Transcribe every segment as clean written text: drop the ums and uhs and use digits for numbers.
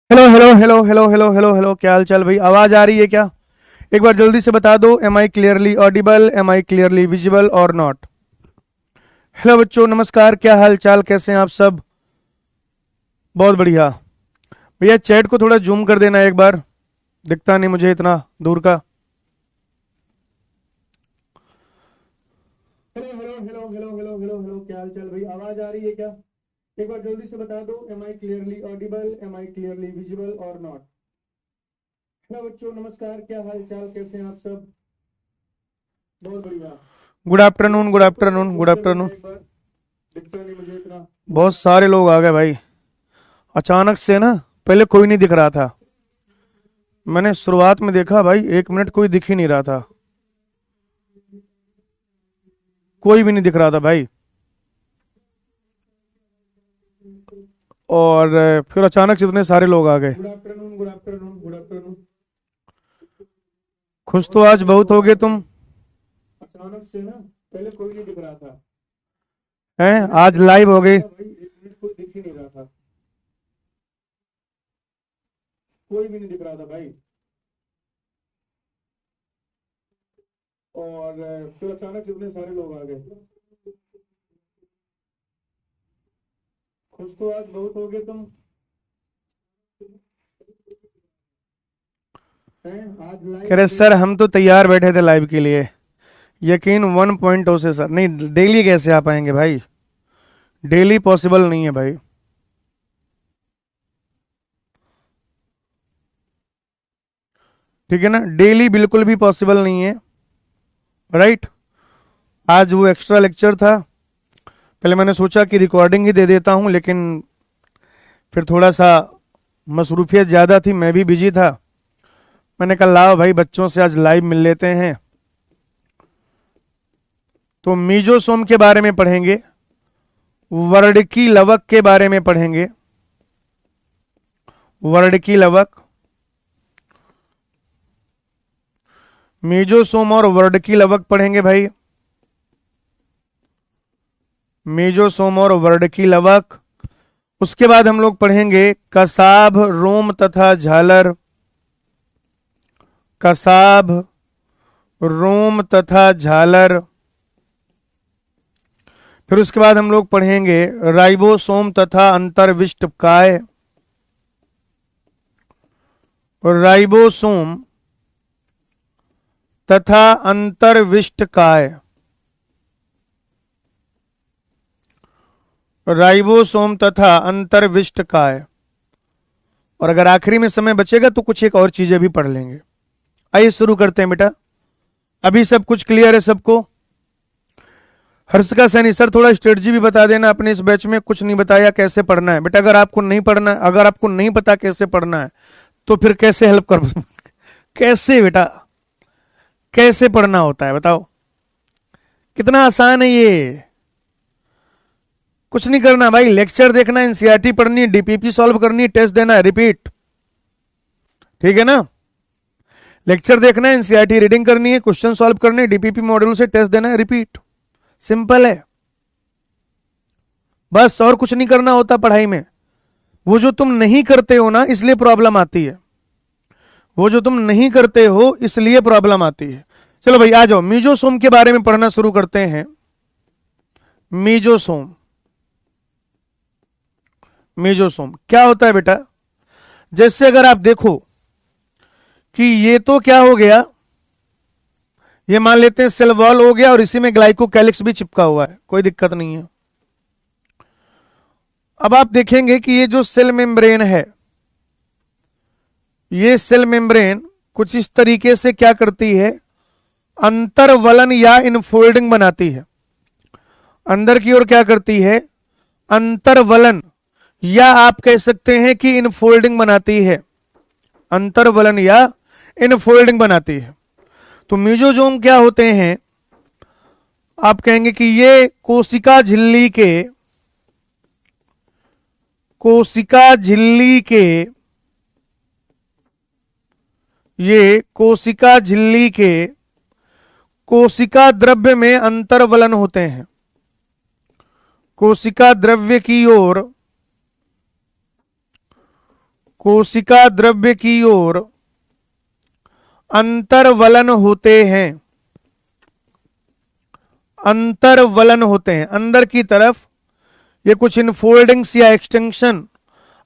Hello hello hello hello hello hello hello, क्या हाल चाल भाई? आवाज आ रही है क्या? एक बार जल्दी से बता दो, am I clearly audible, am I clearly visible और नॉट? हेलो बच्चों, नमस्कार, क्या हाल चाल, कैसे हैं आप सब? बहुत बढ़िया। भैया चैट को थोड़ा जूम कर देना एक बार, दिखता नहीं मुझे इतना दूर का। Hello hello hello hello hello hello hello, क्या हाल चाल भाई? आवाज आ रही है क्या? एक बार जल्दी से बता दो, am I clearly audible, am I clearly visible और नॉट? हेलो बच्चों, नमस्कार, क्या हाल चाल, कैसे हैं आप सब? बहुत बढ़िया। Good afternoon, good afternoon, good afternoon. दिखता नहीं मुझे इतना। बहुत सारे लोग आ गए भाई, अचानक से ना। पहले कोई नहीं दिख रहा था, मैंने शुरुआत में देखा भाई, 1 मिनट कोई दिख ही नहीं रहा था, कोई भी नहीं दिख रहा था भाई। और फिर अचानक से इतने सारे लोग आ गए। Good afternoon, good afternoon, good afternoon. खुश तो आज बहुत हो गए तुम। अचानक से ना, पहले कोई नहीं दिख रहा था, हैं? आज लाइव हो गई। भाई 1 मिनट कोई दिख ही नहीं रहा था, कोई भी नहीं दिख रहा था भाई। और फिर अचानक से इतने सारे लोग आ गए। खुश तो आज बहुत हो गए तुम, हैं? आज लाइव कह रहे सर, हम तो तैयार बैठे थे लाइव के लिए। यकीन 1.0 से सर, नहीं डेली कैसे आ पाएंगे भाई? डेली पॉसिबल नहीं है भाई। ठीक है ना, डेली बिल्कुल भी पॉसिबल नहीं है, राइट? आज वो एक्स्ट्रा लेक्चर था, पहले मैंने सोचा कि रिकॉर्डिंग ही दे देता हूं, लेकिन फिर थोड़ा सा मसरूफियत ज़्यादा थी, मैं भी बिजी था। मैंने कहा लाओ भाई, बच्चों से आज लाइव मिल लेते हैं। तो मीजोसोम के बारे में पढ़ेंगे, वर्ड की लवक के बारे में पढ़ेंगे, वर्ड की लवक, मीजोसोम और वर्ड की लवक पढ़ेंगे भाई। मीजोसोम और वर्ड की लवक। उसके बाद हम लोग पढ़ेंगे कसाब, रोम तथा झालर, कसाब, रोम तथा झालर। फिर उसके बाद हम लोग पढ़ेंगे राइबोसोम तथा अंतर्विष्ट काय, राइबोसोम तथा अंतर्विष्ट काय, राइबोसोम तथा अंतर्विष्ट काय। और अगर आखिरी में समय बचेगा तो कुछ एक और चीजें भी पढ़ लेंगे। आइए शुरू करते हैं बेटा। अभी सब कुछ क्लियर है सबको? हर्षिका सैनी सर, थोड़ा स्ट्रेटजी भी बता देना, अपने इस बैच में कुछ नहीं बताया कैसे पढ़ना है बेटा। अगर आपको नहीं पढ़ना है, अगर आपको नहीं पता कैसे पढ़ना है, तो फिर कैसे हेल्प कर कैसे बेटा, कैसे पढ़ना होता है बताओ? कितना आसान है ये। कुछ नहीं करना भाई, लेक्चर देखना, एनसीईआरटी पढ़नी, डीपीपी सॉल्व करनी, टेस्ट देना है, रिपीट। ठीक है ना? लेक्चर देखना है, एनसीईआरटी रीडिंग करनी है, क्वेश्चन सॉल्व करने, डीपीपी मॉड्यूल से टेस्ट देना है, रिपीट। सिंपल है बस, और कुछ नहीं करना होता पढ़ाई में। वो जो तुम नहीं करते हो ना, इसलिए प्रॉब्लम आती है। वो जो तुम नहीं करते हो इसलिए प्रॉब्लम आती है। चलो भाई आ जाओ, मीजोसोम के बारे में पढ़ना शुरू करते हैं। मीजोसोम, मीजोसोम क्या होता है बेटा? जैसे अगर आप देखो कि ये तो क्या हो गया, ये मान लेते हैं सेल वॉल हो गया, और इसी में ग्लाइकोकैलिक्स भी चिपका हुआ है, कोई दिक्कत नहीं है। अब आप देखेंगे कि ये जो सेल मेम्ब्रेन है, ये सेल मेम्ब्रेन कुछ इस तरीके से क्या करती है, अंतरवलन या इनफोल्डिंग बनाती है। अंदर की ओर क्या करती है, अंतरवलन, या आप कह सकते हैं कि इनफोल्डिंग बनाती है। अंतरवलन या इनफोल्डिंग बनाती है। तो मीजोजोम क्या होते हैं, आप कहेंगे कि ये कोशिका झिल्ली के, कोशिका झिल्ली के, ये कोशिका झिल्ली के कोशिका द्रव्य में अंतर्वलन होते हैं। कोशिका द्रव्य की ओर, कोशिका द्रव्य की ओर अंतर्वलन होते हैं, अंतर्वलन होते हैं अंदर की तरफ। ये कुछ इनफोल्डिंग्स या एक्सटेंशन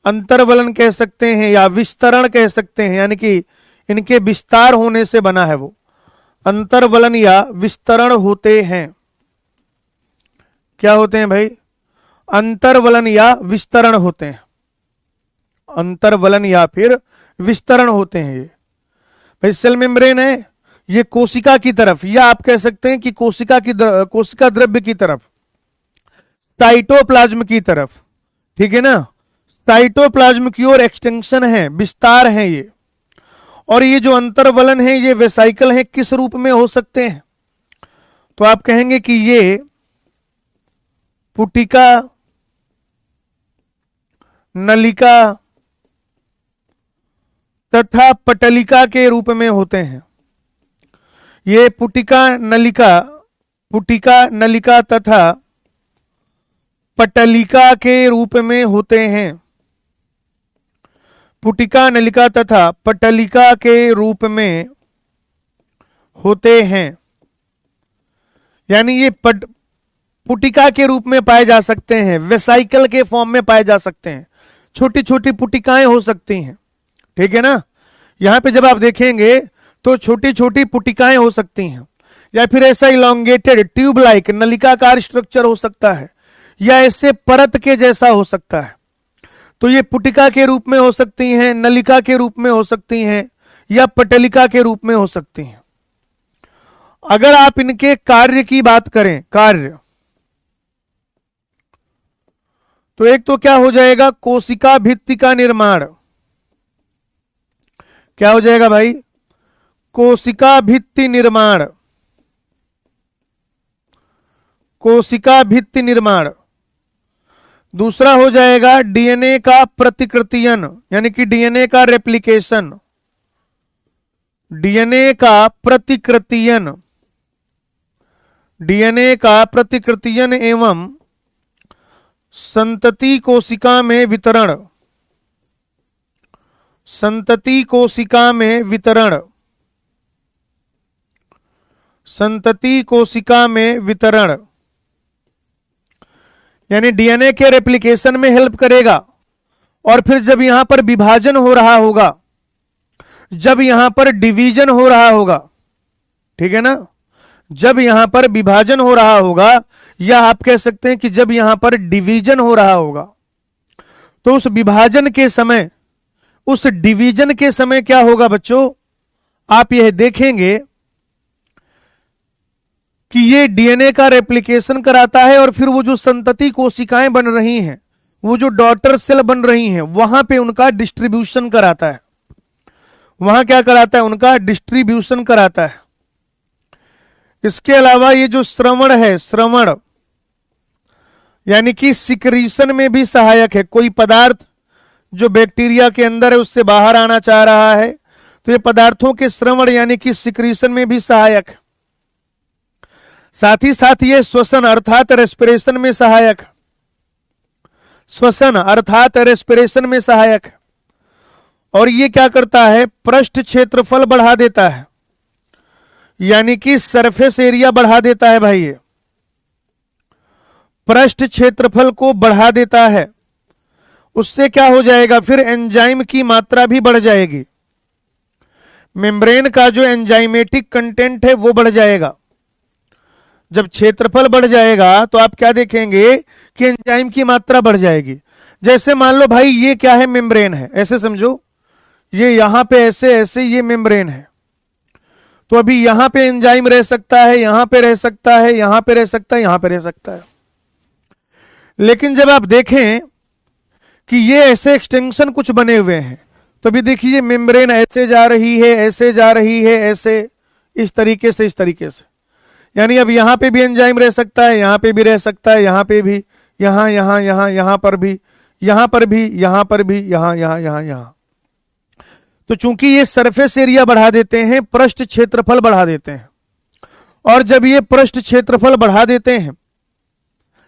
अंतर्वलन कह सकते हैं या विस्तरण कह सकते हैं, यानी कि इनके विस्तार होने से बना है, वो अंतर्वलन या विस्तरण होते हैं। क्या होते हैं भाई? अंतर्वलन या विस्तरण होते हैं, अंतर्वलन या फिर विस्तरण होते हैं। ये भाई सेल मेम्ब्रेन है, ये कोशिका की तरफ, या आप कह सकते हैं कि कोशिका द्रव्य की तरफ, साइटोप्लाज्म की तरफ, ठीक है ना, साइटोप्लाज्म की ओर एक्सटेंशन है, विस्तार है ये। और ये जो अंतर्वलन है ये वेसाइकल है, किस रूप में हो सकते हैं? तो आप कहेंगे कि ये पुटिका, नलिका तथा पटलिका के रूप में होते हैं। ये पुटिका नलिका तथा पटलिका के रूप में होते हैं, पुटिका नलिका तथा पटलिका के रूप में होते हैं। यानी ये पुटिका के रूप में पाए जा सकते हैं, वेसाइकल के फॉर्म में पाए जा सकते हैं, छोटी छोटी पुटिकाएं हो सकती हैं, ठीक है ना। यहां पे जब आप देखेंगे तो छोटी छोटी पुटिकाएं हो सकती हैं, या फिर ऐसा इलोंगेटेड ट्यूब लाइक नलिकाकार स्ट्रक्चर हो सकता है, या ऐसे परत के जैसा हो सकता है। तो ये पुटिका के रूप में हो सकती हैं, नलिका के रूप में हो सकती हैं, या पटलिका के रूप में हो सकती हैं। अगर आप इनके कार्य की बात करें, कार्य, तो एक तो क्या हो जाएगा? कोशिका भित्ति का निर्माण। क्या हो जाएगा भाई? कोशिका भित्ति निर्माण, कोशिका भित्ति निर्माण। दूसरा हो जाएगा डीएनए का प्रतिकृतियन, यानी कि डीएनए का रेप्लिकेशन, डीएनए का प्रतिकृतियन, डीएनए का प्रतिकृतियन एवं संतति कोशिका में वितरण, संतति कोशिका में वितरण, संतति कोशिका में वितरण, यानी डीएनए के रेप्लिकेशन में हेल्प करेगा। और फिर जब यहां पर विभाजन हो रहा होगा, जब यहां पर डिवीजन हो रहा होगा, ठीक है ना, जब यहां पर विभाजन हो रहा होगा, या आप कह सकते हैं कि जब यहां पर डिवीजन हो रहा होगा, तो उस विभाजन के समय, उस डिवीजन के समय क्या होगा बच्चों? आप यह देखेंगे कि ये डीएनए का रेप्लिकेशन कराता है, और फिर वो जो संतति कोशिकाएं बन रही हैं, वो जो डॉटर सेल बन रही हैं, वहां पे उनका डिस्ट्रीब्यूशन कराता है। वहां क्या कराता है? उनका डिस्ट्रीब्यूशन कराता है। इसके अलावा ये जो श्रवण है, श्रवण यानी कि सिक्रीशन में भी सहायक है। कोई पदार्थ जो बैक्टीरिया के अंदर है उससे बाहर आना चाह रहा है, तो ये पदार्थों के श्रवण यानी कि सिक्रीशन में भी सहायक है। साथ ही साथ ये श्वसन अर्थात रेस्पिरेशन में सहायक, श्वसन अर्थात रेस्पिरेशन में सहायक है। और ये क्या करता है? पृष्ठ क्षेत्रफल बढ़ा देता है, यानी कि सरफेस एरिया बढ़ा देता है भाई। ये पृष्ठ क्षेत्रफल को बढ़ा देता है। उससे क्या हो जाएगा? फिर एंजाइम की मात्रा भी बढ़ जाएगी, मेम्ब्रेन का जो एंजाइमेटिक कंटेंट है वो बढ़ जाएगा। जब क्षेत्रफल बढ़ जाएगा तो आप क्या देखेंगे कि एंजाइम की मात्रा बढ़ जाएगी। जैसे मान लो भाई ये क्या है? मेम्ब्रेन है, ऐसे समझो, ये यहां पे ऐसे ऐसे ये मेम्ब्रेन है, तो अभी यहां पे एंजाइम रह सकता है, यहां पे रह सकता है, यहां पे रह सकता है, यहां पे रह सकता है। लेकिन जब आप देखें कि ये ऐसे एक्सटेंशन कुछ बने हुए हैं, तो अभी देखिए मेम्ब्रेन ऐसे जा रही है, ऐसे जा रही है, ऐसे, इस तरीके से, इस तरीके से। यानी अब यहां पे भी एंजाइम रह सकता है, यहां पे भी रह सकता है, यहां पे भी, यहां यहां यहां यहां पर भी, यहां पर भी, यहां पर भी, यहां यहां यहां यहां। तो चूंकि ये सरफेस एरिया बढ़ा देते हैं, पृष्ठ क्षेत्रफल बढ़ा देते हैं, और जब ये पृष्ठ क्षेत्रफल बढ़ा देते हैं,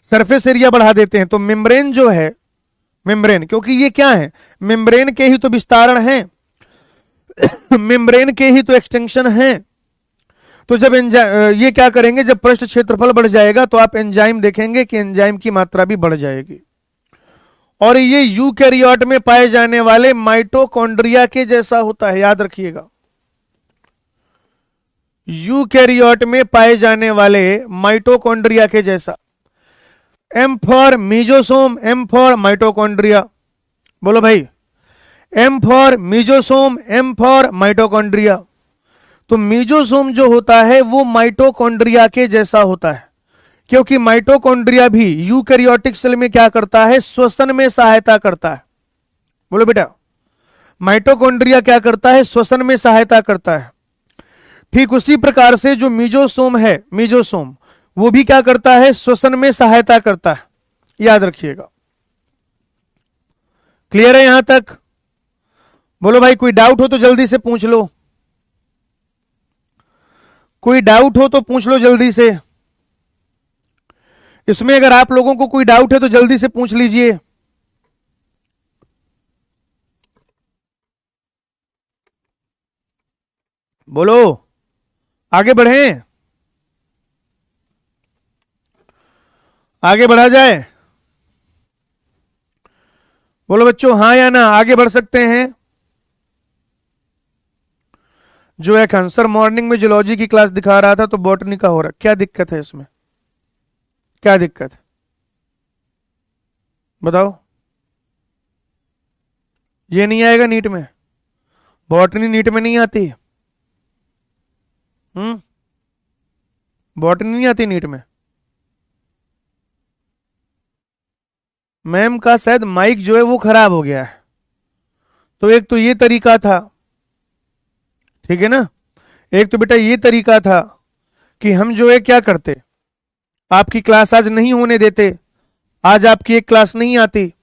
सरफेस एरिया बढ़ा देते हैं, तो मेम्ब्रेन जो है मेम्ब्रेन, क्योंकि ये क्या है, मेम्ब्रेन के ही तो विस्तारण है, मेम्ब्रेन के ही तो एक्सटेंशन है। तो जब ये क्या करेंगे, जब पृष्ठ क्षेत्रफल बढ़ जाएगा तो आप एंजाइम देखेंगे कि एंजाइम की मात्रा भी बढ़ जाएगी। और ये यूकैरियोट में पाए जाने वाले माइटोकॉन्ड्रिया के जैसा होता है, याद रखिएगा। यूकैरियोट में पाए जाने वाले माइटोकॉन्ड्रिया के जैसा। M for mesosome, M for mitochondria, बोलो भाई, M for mesosome, M for mitochondria. तो मीजोसोम जो होता है वो माइटोकॉन्ड्रिया के जैसा होता है, क्योंकि माइटोकॉन्ड्रिया भी यूकैरियोटिक सेल में क्या करता है, श्वसन में सहायता करता है। बोलो बेटा, माइटोकॉन्ड्रिया क्या करता है, श्वसन में सहायता करता है। ठीक उसी प्रकार से जो मीजोसोम है, मीजोसोम, वो भी क्या करता है, श्वसन में सहायता करता है, याद रखिएगा। क्लियर है यहां तक? बोलो भाई, कोई डाउट हो तो जल्दी से पूछ लो, कोई डाउट हो तो पूछ लो जल्दी से। इसमें अगर आप लोगों को कोई डाउट है तो जल्दी से पूछ लीजिए। बोलो, आगे बढ़ें, आगे बढ़ा जाए। बोलो बच्चों, हाँ या ना, आगे बढ़ सकते हैं। जो एक आंसर मॉर्निंग में जूलॉजी की क्लास दिखा रहा था तो बॉटनी का हो रहा, क्या दिक्कत है इसमें, क्या दिक्कत है बताओ? ये नहीं आएगा नीट में, बॉटनी नीट में नहीं आती। बॉटनी नहीं आती नीट में। मैम का शायद माइक जो है वो खराब हो गया है, तो एक तो ये तरीका था, ठीक है ना, एक तो बेटा ये तरीका था कि हम जो है क्या करते, आपकी क्लास आज नहीं होने देते, आज आपकी एक क्लास नहीं आती,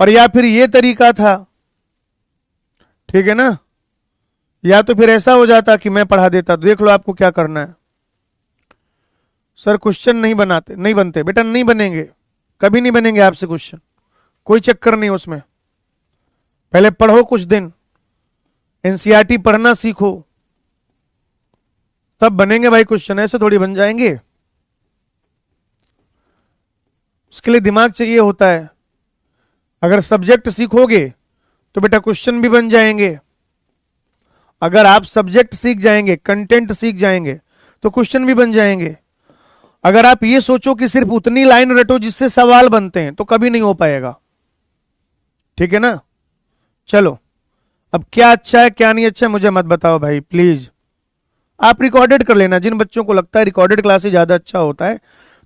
और या फिर ये तरीका था, ठीक है ना, या तो फिर ऐसा हो जाता कि मैं पढ़ा देता। तो देख लो आपको क्या करना है। सर क्वेश्चन नहीं बनाते, नहीं बनते बेटा, नहीं बनेंगे, कभी नहीं बनेंगे आपसे क्वेश्चन, कोई चक्कर नहीं उसमें। पहले पढ़ो कुछ दिन, एनसीईआरटी पढ़ना सीखो, तब बनेंगे भाई क्वेश्चन, ऐसे थोड़ी बन जाएंगे। उसके लिए दिमाग चाहिए होता है। अगर सब्जेक्ट सीखोगे तो बेटा क्वेश्चन भी बन जाएंगे, अगर आप सब्जेक्ट सीख जाएंगे, कंटेंट सीख जाएंगे, तो क्वेश्चन भी बन जाएंगे। अगर आप ये सोचो कि सिर्फ उतनी लाइन रटो जिससे सवाल बनते हैं, तो कभी नहीं हो पाएगा, ठीक है ना। चलो, अब क्या अच्छा है क्या नहीं अच्छा है मुझे मत बताओ भाई प्लीज। आप रिकॉर्डेड कर लेना, जिन बच्चों को लगता है रिकॉर्डेड क्लास ही ज्यादा अच्छा होता है,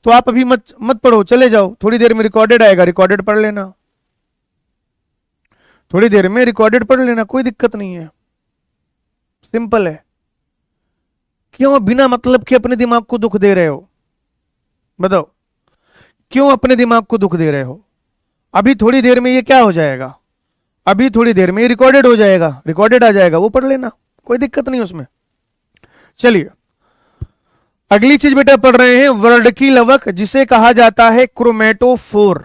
तो आप अभी मत पढ़ो, चले जाओ, थोड़ी देर में रिकॉर्डेड आएगा, रिकॉर्डेड पढ़ लेना, थोड़ी देर में रिकॉर्डेड पढ़ लेना, कोई दिक्कत नहीं है, सिंपल है। क्यों बिना मतलब के अपने दिमाग को दुख दे रहे हो, बताओ, क्यों अपने दिमाग को दुख दे रहे हो? अभी थोड़ी देर में ये क्या हो जाएगा, अभी थोड़ी देर में रिकॉर्डेड हो जाएगा, रिकॉर्डेड आ जाएगा, वो पढ़ लेना, कोई दिक्कत नहीं उसमें। चलिए अगली चीज बेटा पढ़ रहे हैं, वर्डकी लवक, जिसे कहा जाता है क्रोमेटोफोर।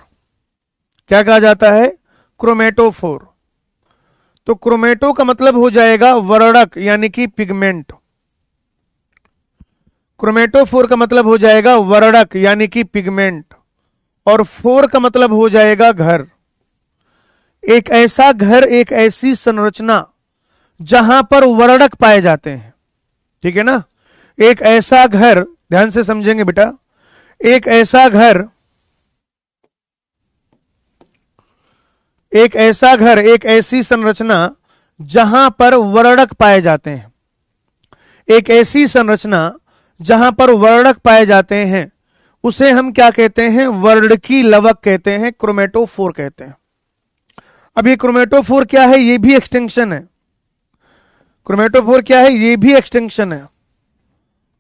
क्या कहा जाता है? क्रोमेटोफोर। तो क्रोमेटो का मतलब हो जाएगा वर्णक यानी कि पिगमेंट, क्रोमेटोफोर का मतलब हो जाएगा वर्णक यानी कि पिगमेंट, और फोर का मतलब हो जाएगा घर। एक ऐसा घर, एक ऐसी संरचना जहां पर वर्णक पाए जाते हैं, ठीक है ना। एक ऐसा घर, ध्यान से समझेंगे बेटा, एक ऐसा घर, एक ऐसा घर, एक ऐसी संरचना जहां पर वर्णक पाए जाते हैं, एक ऐसी संरचना जहां पर वर्णक पाए जाते हैं, उसे हम क्या कहते हैं? वर्णकी लवक कहते हैं, क्रोमेटोफोर कहते हैं। अब ये क्रोमेटोफोर क्या है? ये भी एक्सटेंशन है। क्रोमेटोफोर क्या है? ये भी एक्सटेंशन है।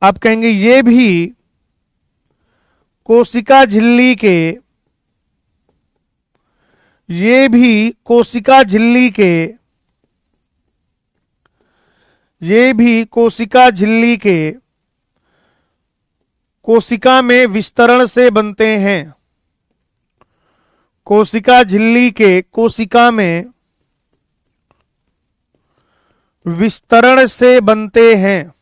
आप कहेंगे ये भी कोशिका झिल्ली के, ये भी कोशिका झिल्ली के, ये भी कोशिका झिल्ली के कोशिका में विस्तरण से बनते हैं, कोशिका झिल्ली के कोशिका में विस्तरण से बनते हैं,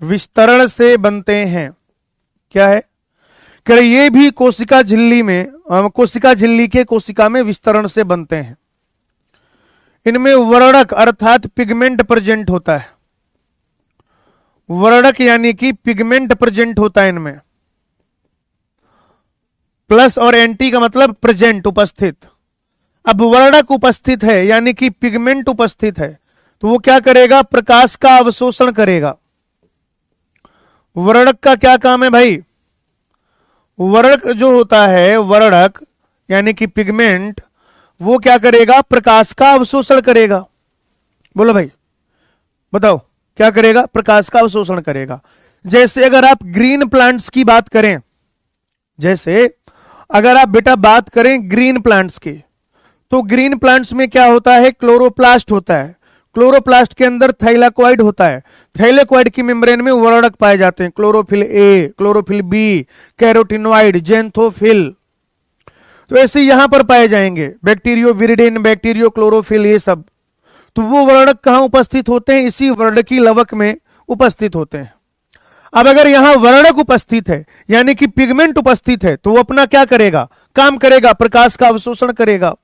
विस्तरण से बनते हैं। क्या है? कह रहे ये भी कोशिका झिल्ली में, कोशिका झिल्ली के कोशिका में विस्तरण से बनते हैं। इनमें वर्णक अर्थात पिगमेंट प्रेजेंट होता है। वर्णक यानी कि पिगमेंट प्रेजेंट होता है इनमें। प्लस और एंटी का मतलब प्रेजेंट, उपस्थित। अब वर्णक उपस्थित है यानी कि पिगमेंट उपस्थित है, तो वो क्या करेगा? प्रकाश का अवशोषण करेगा। वर्णक का क्या काम है भाई? वर्णक जो होता है, वर्णक यानी कि पिगमेंट, वो क्या करेगा? प्रकाश का अवशोषण करेगा। बोलो भाई, बताओ क्या करेगा? प्रकाश का अवशोषण करेगा। जैसे अगर आप ग्रीन प्लांट्स की बात करें, जैसे अगर आप बेटा बात करें ग्रीन प्लांट्स की, तो ग्रीन प्लांट्स में क्या होता है? क्लोरोप्लास्ट होता है। क्लोरोप्लास्ट के अंदर थाइलाकोइड होता है। थाइलाकोइड की मेम्ब्रेन में वर्णक पाए जाते हैं, chlorophyll A, chlorophyll B, carotenoid, xanthophyll. तो ऐसे यहां पर पाए जाएंगे बैक्टीरियो विरिडिन, बैक्टीरियो क्लोरोफिल, ये सब। तो वो वर्णक कहां उपस्थित होते हैं? इसी वर्णकी लवक में उपस्थित होते हैं। अब अगर यहां वर्णक उपस्थित है यानी कि पिगमेंट उपस्थित है, तो वो अपना क्या करेगा? काम करेगा, प्रकाश का अवशोषण करेगा।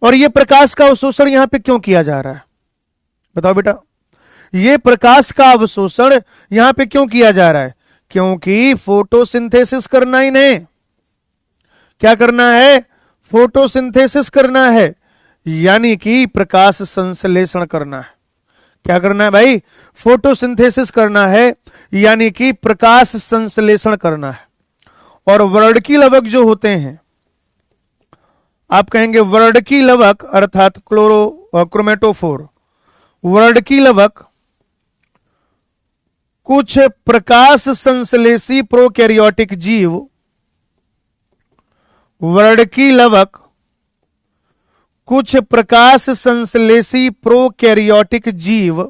और ये प्रकाश का अवशोषण यहां पे क्यों किया जा रहा है? बताओ बेटा, ये प्रकाश का अवशोषण यहां पे क्यों किया जा रहा है? क्योंकि फोटोसिंथेसिस करना इन्हें। क्या करना है? फोटोसिंथेसिस करना है, यानी कि प्रकाश संश्लेषण करना है। क्या करना है भाई? फोटोसिंथेसिस करना है, यानी कि प्रकाश संश्लेषण करना है। और वर्णकी लवक जो होते हैं, आप कहेंगे वर्णकी लवक अर्थात क्रोमेटोफोर। वर्णकी लवक कुछ प्रकाश संश्लेषी प्रोकैरियोटिक जीव, वर्णकी लवक कुछ प्रकाश संश्लेषी प्रोकैरियोटिक जीव,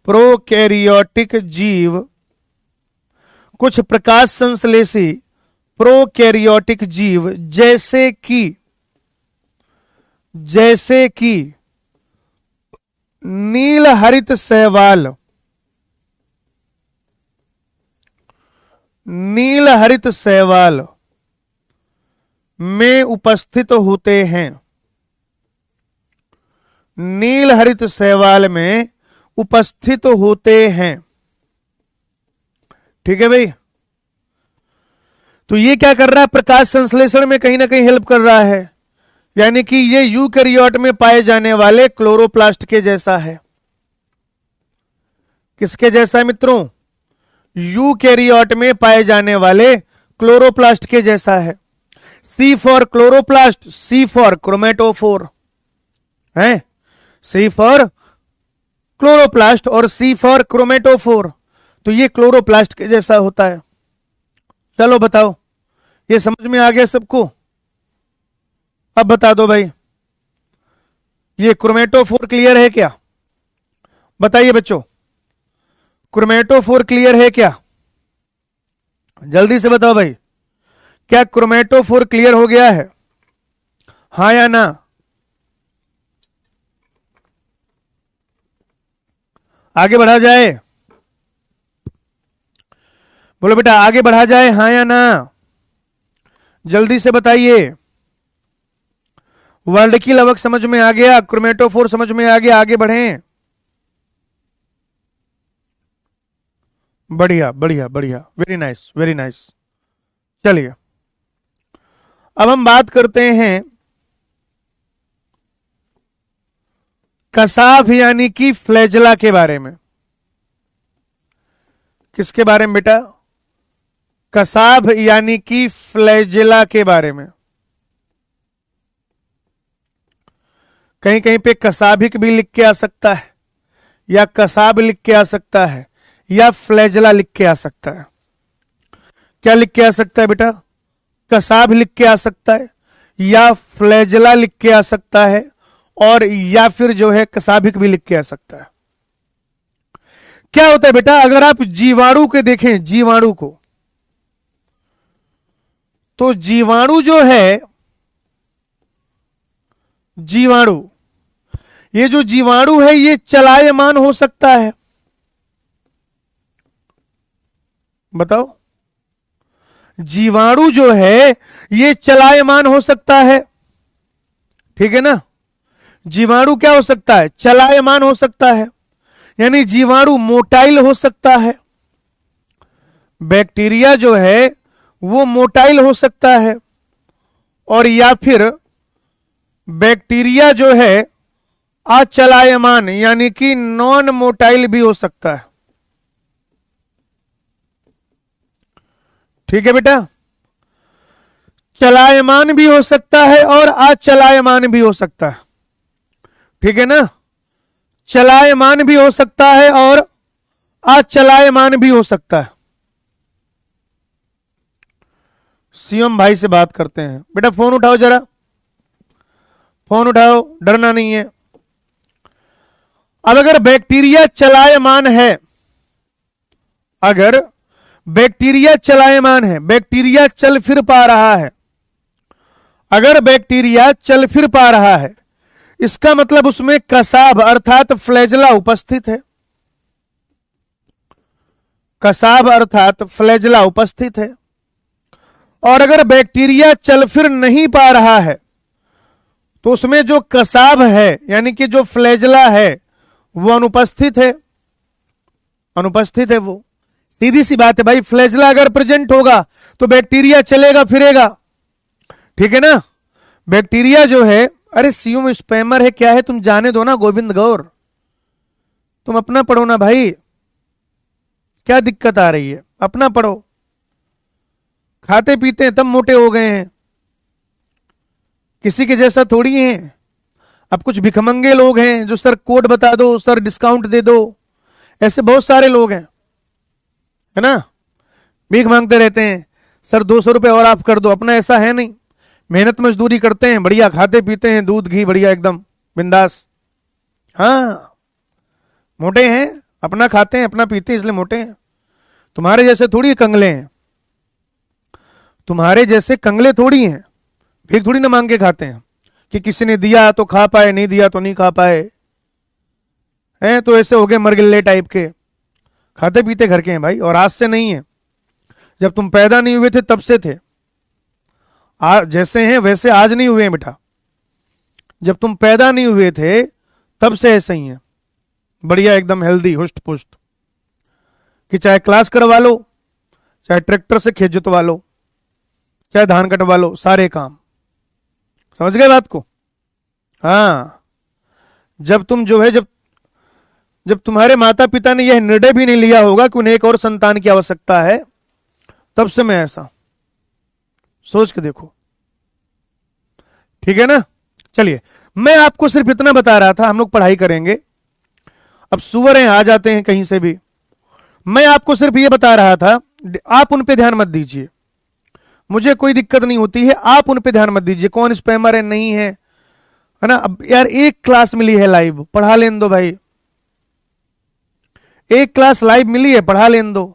प्रोकैरियोटिक जीव, कुछ प्रकाश संश्लेषी प्रोकैरियोटिक जीव जैसे कि नील हरित शैवाल, नील हरित शैवाल में उपस्थित होते हैं। नील हरित शैवाल में उपस्थित होते हैं। ठीक है भाई? तो ये क्या कर रहा है? प्रकाश संश्लेषण में कहीं ना कहीं हेल्प कर रहा है, यानी कि ये यूकैरियोट में पाए जाने वाले क्लोरोप्लास्ट के जैसा है। किसके जैसा है मित्रों? यूकैरियोट में पाए जाने वाले क्लोरोप्लास्ट के जैसा है। C for chloroplast, C for chromatophore है, सी फॉर क्लोरोप्लास्ट और सी फॉर क्रोमेटोफोर। तो ये क्लोरोप्लास्ट के जैसा होता है। चलो बताओ, ये समझ में आ गया सबको? अब बता दो भाई, ये क्रोमेटोफोर क्लियर है क्या? बताइए बच्चों, क्रोमेटोफोर क्लियर है क्या? जल्दी से बताओ भाई, क्या क्रोमेटोफोर क्लियर हो गया है? हाँ या ना? आगे बढ़ा जाए? बोलो बेटा, आगे बढ़ा जाए, हाँ या ना? जल्दी से बताइए। वर्णकी लवक समझ में आ गया, क्रोमेटोफोर समझ में आ गया, आगे बढ़ें। बढ़िया बढ़िया बढ़िया, वेरी नाइस वेरी नाइस। चलिए अब हम बात करते हैं कसाभ यानी कि फ्लैजला के बारे में। किसके बारे में बेटा? कसाभ यानी कि फ्लैजेला के बारे में। कहीं कहीं पे कसाभिक भी लिख के आ सकता है, या कसाब लिख के आ सकता है, या फ्लैजला लिख के आ सकता है। क्या लिख के आ सकता है बेटा? कसाब लिख के आ सकता है, या फ्लैजला लिख के आ सकता है, और या फिर जो है कसाभिक भी लिख के आ सकता है। क्या होता है बेटा? अगर आप जीवाणु के देखें, जीवाणु को, तो जीवाणु जो है, जीवाणु, ये जो जीवाणु है ये चलायमान हो सकता है। बताओ, जीवाणु जो है ये चलायमान हो सकता है, ठीक है ना। जीवाणु क्या हो सकता है? चलायमान हो सकता है, यानी जीवाणु मोटाइल हो सकता है। बैक्टीरिया जो है वो मोटाइल हो सकता है, और या फिर बैक्टीरिया जो है अचलायमान यानी कि नॉन मोटाइल भी हो सकता है। ठीक है बेटा, चलायमान भी हो सकता है और अचलायमान भी हो सकता है, ठीक है ना। चलायमान भी हो सकता है और अचलायमान भी हो सकता है। सीएम भाई से बात करते हैं। बेटा फोन उठाओ जरा, फोन उठाओ, डरना नहीं है। अब अगर बैक्टीरिया चलायमान है, अगर बैक्टीरिया चलायमान है, बैक्टीरिया चल फिर पा रहा है, अगर बैक्टीरिया चल फिर पा रहा है, इसका मतलब उसमें कसाब अर्थात फ्लैजला उपस्थित है। कसाब अर्थात फ्लैजला उपस्थित है। और अगर बैक्टीरिया चल फिर नहीं पा रहा है तो उसमें जो कसाब है यानी कि जो फ्लैजला है वो अनुपस्थित है, अनुपस्थित है वो। सीधी सी बात है भाई, फ्लैजला अगर प्रेजेंट होगा तो बैक्टीरिया चलेगा फिरेगा, ठीक है ना। बैक्टीरिया जो है, अरे सीयू स्पैमर है क्या है, तुम जाने दो ना गोविंद गौर, तुम अपना पढ़ो ना भाई, क्या दिक्कत आ रही है, अपना पढ़ो। खाते पीते हैं तब मोटे हो गए हैं, किसी के जैसा थोड़ी हैं। अब कुछ भिखमंगे लोग हैं जो सर कोड बता दो, सर डिस्काउंट दे दो, ऐसे बहुत सारे लोग हैं, है ना, भीख मांगते रहते हैं, सर 200 रुपए और आप कर दो। अपना ऐसा है नहीं, मेहनत मजदूरी करते हैं, बढ़िया खाते पीते हैं, दूध घी बढ़िया एकदम बिंदास। हाँ मोटे हैं, अपना खाते हैं अपना पीते हैं इसलिए मोटे हैं। तुम्हारे जैसे थोड़ी कंगले हैं, तुम्हारे जैसे कंगले थोड़ी हैं, भीख थोड़ी ना मांग के खाते हैं कि किसी ने दिया तो खा पाए, नहीं दिया तो नहीं खा पाए, हैं तो ऐसे हो गए मरगिल्ले टाइप के, खाते पीते घर के हैं भाई। और आज से नहीं है, जब तुम पैदा नहीं हुए थे तब से थे। जैसे हैं वैसे आज नहीं हुए हैं बेटा, जब तुम पैदा नहीं हुए थे तब से ऐसे ही हैं, बढ़िया एकदम हेल्दी हुष्ट पुष्ट, कि चाहे क्लास करवा लो, चाहे ट्रैक्टर से खेत जुतवा लो, चाहे धान कटवा लो, सारे काम। समझ गए बात को? हाँ, जब तुम जो है, जब तुम्हारे माता पिता ने यह निर्णय भी नहीं लिया होगा कि उन्हें एक और संतान की आवश्यकता है, तब से मैं ऐसा, सोच के देखो, ठीक है ना। चलिए, मैं आपको सिर्फ इतना बता रहा था, हम लोग पढ़ाई करेंगे, अब सुअर हैं आ जाते हैं कहीं से भी। मैं आपको सिर्फ ये बता रहा था, आप उन पे ध्यान मत दीजिए, मुझे कोई दिक्कत नहीं होती है, आप उन पे ध्यान मत दीजिए, कौन स्पैमर है नहीं है ना। अब यार एक क्लास मिली है लाइव, पढ़ा लेने दो भाई, एक क्लास लाइव मिली है, पढ़ा लेने दो।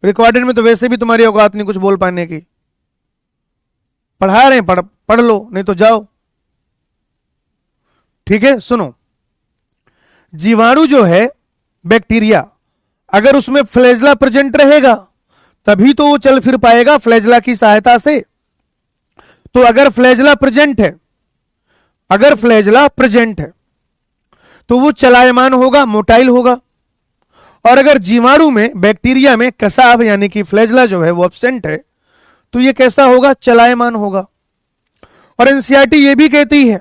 रिकॉर्डेड में तो वैसे भी तुम्हारी औकात नहीं कुछ बोल पाने की, पढ़ा रहे हैं, पढ़ लो, नहीं तो जाओ, ठीक है। सुनो, जीवाणु जो है बैक्टीरिया, अगर उसमें फ्लैजला प्रेजेंट रहेगा तभी तो वो चल फिर पाएगा फ्लैजला की सहायता से। तो अगर फ्लैजला प्रेजेंट है, अगर फ्लैजला प्रेजेंट है तो वो चलायमान होगा, मोटाइल होगा। और अगर जीवाणु में, बैक्टीरिया में कसाव यानी कि फ्लैजला जो है वो एब्सेंट है, तो ये कैसा होगा? चलायमान होगा। और एनसीईआरटी ये भी कहती है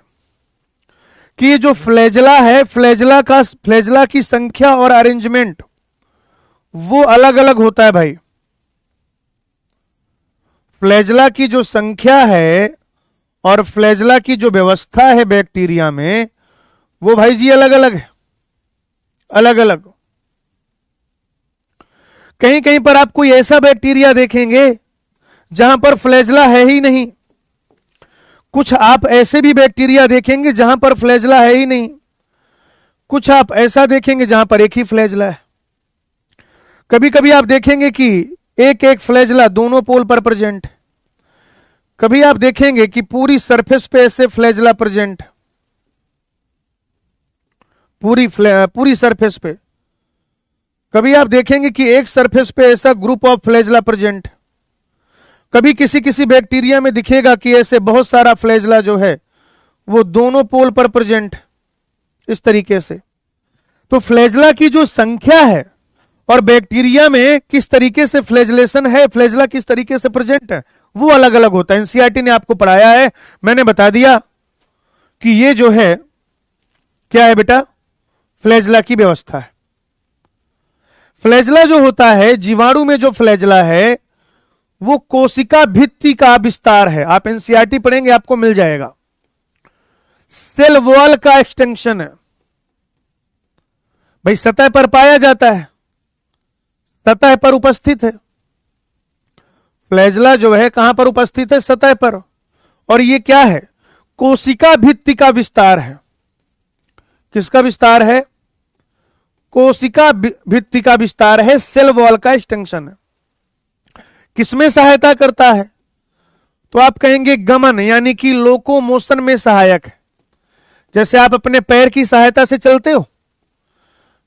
कि ये जो फ्लैजला है, फ्लैजला की संख्या और अरेंजमेंट वो अलग अलग होता है भाई। फ्लैजला की जो संख्या है और फ्लैजला की जो व्यवस्था है बैक्टीरिया में, वो भाई जी अलग अलग है, अलग अलग। कहीं कहीं पर आप कोई ऐसा बैक्टीरिया देखेंगे जहां पर फ्लैजला है ही नहीं, कुछ आप ऐसे भी बैक्टीरिया देखेंगे जहां पर फ्लैजला है ही नहीं, कुछ आप ऐसा देखेंगे जहां पर एक ही फ्लैजला है। कभी कभी आप देखेंगे कि एक एक फ्लैजला दोनों पोल पर प्रेजेंट है, कभी आप देखेंगे कि पूरी सरफेस पे ऐसे फ्लैजला प्रेजेंट, पूरी सरफेस पे। कभी आप देखेंगे कि एक सरफेस पे ऐसा ग्रुप ऑफ फ्लैजला प्रेजेंट। कभी किसी किसी बैक्टीरिया में दिखेगा कि ऐसे बहुत सारा फ्लैजला जो है वो दोनों पोल पर प्रेजेंट, इस तरीके से। तो फ्लैजला की जो संख्या है और बैक्टीरिया में किस तरीके से फ्लैजलेशन है, फ्लैजला किस तरीके से प्रेजेंट है, वो अलग अलग होता है। एनसीईआरटी ने आपको पढ़ाया है, मैंने बता दिया कि ये जो है क्या है बेटा, फ्लैजला की व्यवस्था है। फ्लैजला जो होता है, जीवाणु में जो फ्लैजला है वो कोशिका भित्ति का विस्तार है। आप एनसीईआरटी पढ़ेंगे आपको मिल जाएगा। सेल वॉल का एक्सटेंशन है भाई, सतह पर पाया जाता है, सतह पर उपस्थित है। फ्लैजला जो है कहां पर उपस्थित है, सतह पर। और ये क्या है, कोशिका भित्ति का विस्तार है। किसका विस्तार है, कोशिका भित्ति का विस्तार है, सेल वॉल का एक्सटेंशन है। किसमें सहायता करता है, तो आप कहेंगे गमन यानी कि लोकोमोशन में सहायक है। जैसे आप अपने पैर की सहायता से चलते हो,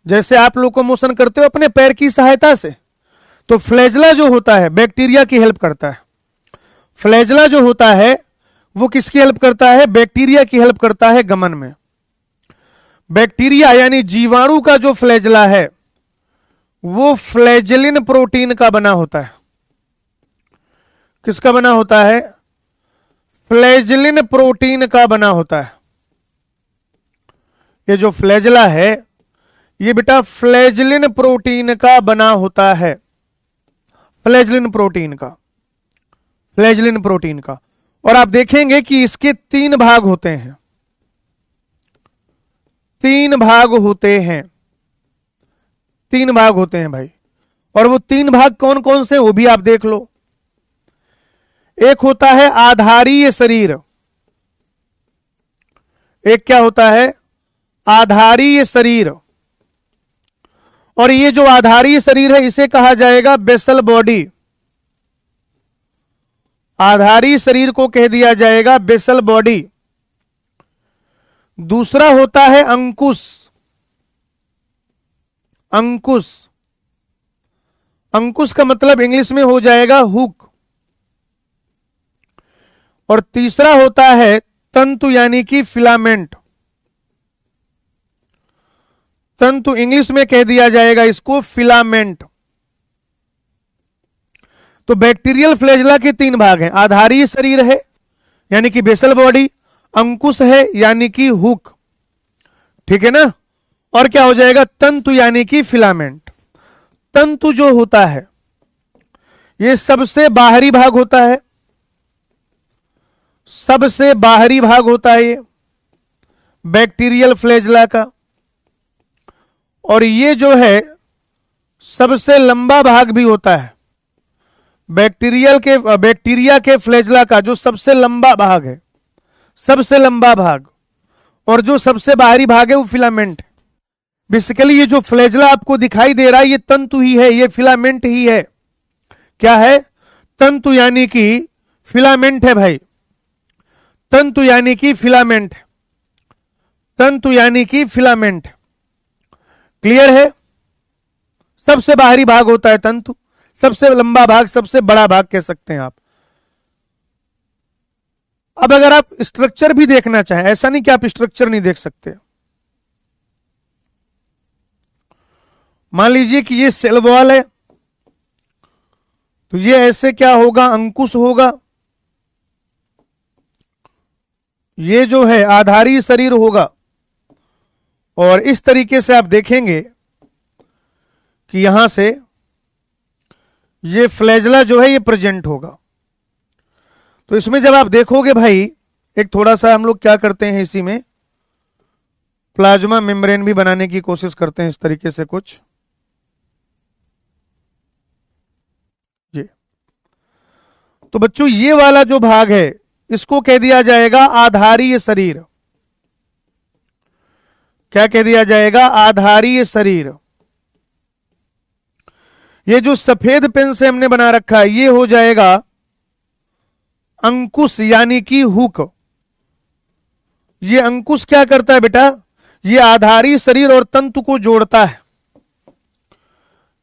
जैसे आप लोकोमोशन करते हो अपने पैर की सहायता से, तो फ्लैजला जो होता है बैक्टीरिया की हेल्प करता है। फ्लैजला जो होता है वो किसकी हेल्प करता है, बैक्टीरिया की हेल्प करता है गमन में। बैक्टीरिया यानी जीवाणु का जो फ्लैजला है वो फ्लैजेलिन प्रोटीन का बना होता है। किसका बना होता है, फ्लैजेलिन प्रोटीन का बना होता है। ये जो फ्लैजला है ये बेटा फ्लैजेलिन प्रोटीन का बना होता है, फ्लैजेलिन प्रोटीन का, फ्लैजेलिन प्रोटीन का। और आप देखेंगे कि इसके 3 भाग होते हैं, 3 भाग होते हैं, 3 भाग होते हैं भाई। और वो 3 भाग कौन कौन से वो भी आप देख लो। एक होता है आधारीय शरीर, एक क्या होता है, आधारीय शरीर। और ये जो आधारीय शरीर है इसे कहा जाएगा बेसल बॉडी। आधारीय शरीर को कह दिया जाएगा बेसल बॉडी। दूसरा होता है अंकुश, अंकुश, अंकुश का मतलब इंग्लिश में हो जाएगा हुक। और तीसरा होता है तंतु यानी कि फिलामेंट। तंतु इंग्लिश में कह दिया जाएगा इसको फिलामेंट। तो बैक्टीरियल फ्लैजला के 3 भाग हैं, आधारीय शरीर है यानी कि बेसल बॉडी, अंकुश है यानी कि हुक, ठीक है ना, और क्या हो जाएगा तंतु यानी कि फिलामेंट। तंतु जो होता है ये सबसे बाहरी भाग होता है, सबसे बाहरी भाग होता है ये बैक्टीरियल फ्लैजला का। और ये जो है सबसे लंबा भाग भी होता है, बैक्टीरिया के फ्लैजला का जो सबसे लंबा भाग है, सबसे लंबा भाग। और जो सबसे बाहरी भाग है वो फिलामेंट। बेसिकली ये जो फ्लैजला आपको दिखाई दे रहा है ये तंतु ही है, ये फिलामेंट ही है। क्या है, तंतु यानी कि फिलामेंट है भाई, तंतु यानी कि फिलामेंट, तंतु यानी कि फिलामेंट। क्लियर है, सबसे बाहरी भाग होता है तंतु, सबसे लंबा भाग, सबसे बड़ा भाग कह सकते हैं आप। अब अगर आप स्ट्रक्चर भी देखना चाहें, ऐसा नहीं कि आप स्ट्रक्चर नहीं देख सकते। मान लीजिए कि ये सेल वॉल है, तो ये ऐसे क्या होगा, अंकुश होगा। ये जो है आधारीय शरीर होगा। और इस तरीके से आप देखेंगे कि यहां से ये फ्लैजला जो है ये प्रेजेंट होगा। तो इसमें जब आप देखोगे भाई, एक थोड़ा सा हम लोग क्या करते हैं, इसी में प्लाज्मा मेम्ब्रेन भी बनाने की कोशिश करते हैं, इस तरीके से कुछ ये। तो बच्चों ये वाला जो भाग है इसको कह दिया जाएगा आधारीय शरीर। क्या कह दिया जाएगा, आधारीय शरीर। ये जो सफेद पेन से हमने बना रखा है ये हो जाएगा अंकुश यानी कि हुक। ये अंकुश क्या करता है बेटा, ये आधारी शरीर और तंतु को जोड़ता है।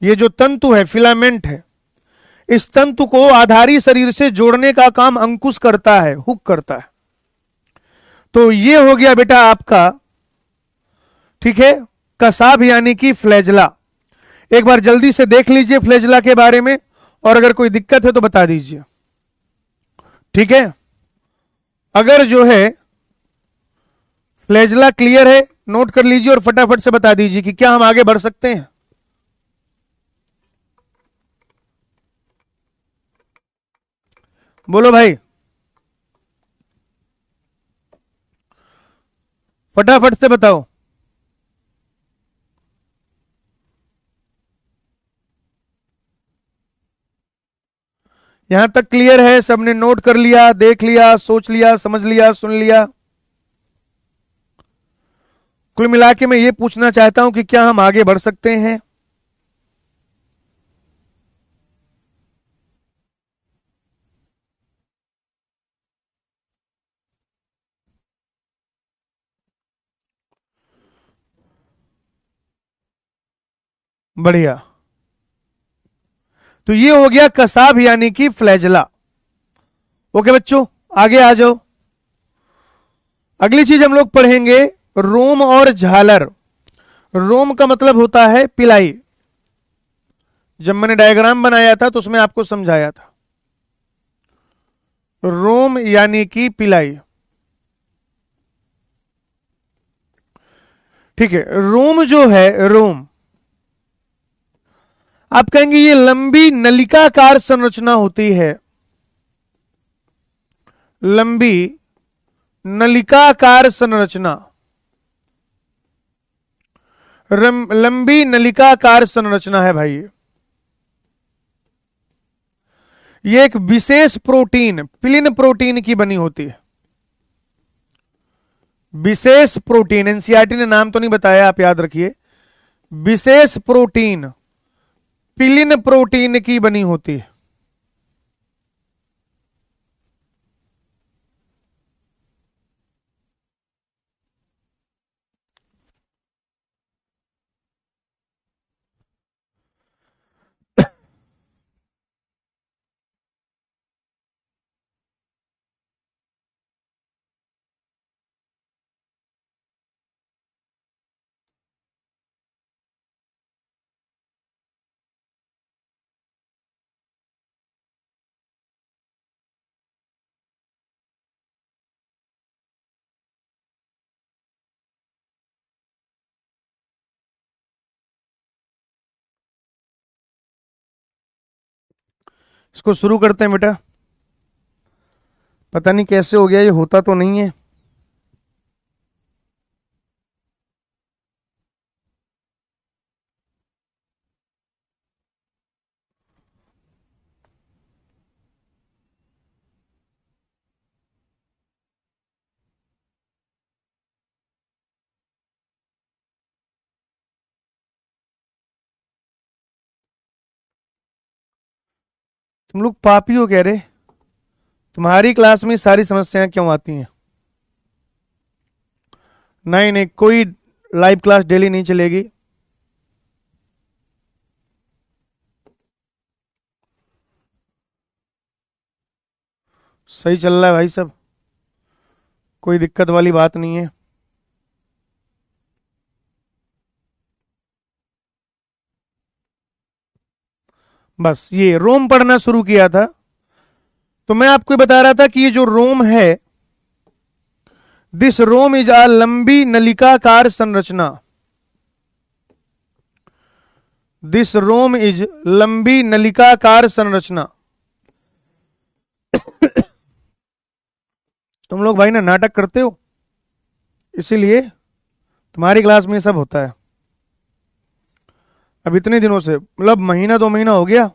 ये जो तंतु है, फिलामेंट है, इस तंतु को आधारी शरीर से जोड़ने का काम अंकुश करता है, हुक करता है। तो ये हो गया बेटा आपका, ठीक है, कसाब यानी कि फ्लैजला। एक बार जल्दी से देख लीजिए फ्लैजला के बारे में, और अगर कोई दिक्कत है तो बता दीजिए, ठीक है। अगर जो है फ्लैजला क्लियर है, नोट कर लीजिए और फटाफट से बता दीजिए कि क्या हम आगे बढ़ सकते हैं। बोलो भाई, फटाफट से बताओ। यहां तक क्लियर है? सबने नोट कर लिया, देख लिया, सोच लिया, समझ लिया, सुन लिया? कुल मिला के मैं ये पूछना चाहता हूं कि क्या हम आगे बढ़ सकते हैं? बढ़िया। तो ये हो गया कसाब यानी कि फ्लैजला। ओके बच्चों, आगे आ जाओ। अगली चीज हम लोग पढ़ेंगे रोम और झालर। रोम का मतलब होता है पिलाई। जब मैंने डायग्राम बनाया था तो उसमें आपको समझाया था। रोम यानी कि पिलाई, ठीक है। रोम जो है, रोम आप कहेंगे ये लंबी नलिकाकार संरचना होती है। लंबी नलिकाकार संरचना, लंबी नलिकाकार संरचना है भाई। ये एक विशेष प्रोटीन, पिलिन प्रोटीन की बनी होती है। विशेष प्रोटीन, एनसीईआरटी ने नाम तो नहीं बताया, आप याद रखिए। विशेष प्रोटीन पिलिन प्रोटीन की बनी होती है। इसको शुरू करते हैं बेटा। पता नहीं कैसे हो गया, ये होता तो नहीं है। तुम लोग पापी हो कह रहे, तुम्हारी क्लास में सारी समस्याएं क्यों आती हैं? नहीं नहीं, कोई लाइव क्लास डेली नहीं चलेगी। सही चल रहा है भाई सब, कोई दिक्कत वाली बात नहीं है। बस ये रोम पढ़ना शुरू किया था, तो मैं आपको बता रहा था कि ये जो रोम है, दिस रोम इज अ लंबी नलिकाकार संरचना। दिस रोम इज लंबी नलिकाकार संरचना। तुम लोग भाई ना नाटक करते हो, इसीलिए तुम्हारी क्लास में ये सब होता है। अब इतने दिनों से, मतलब महीना 2 महीना हो गया,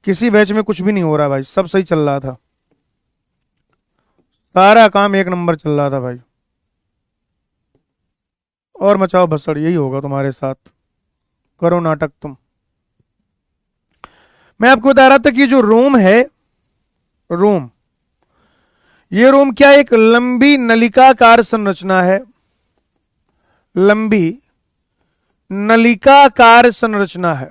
किसी बैच में कुछ भी नहीं हो रहा भाई, सब सही चल रहा था, सारा काम एक नंबर चल रहा था भाई। और मचाओ भसड़, यही होगा तुम्हारे साथ, करो नाटक तुम। मैं आपको बता रहा था कि जो रोम है, रोम ये रोम क्या एक लंबी नलिकाकार संरचना है, लंबी नलिकाकार संरचना है,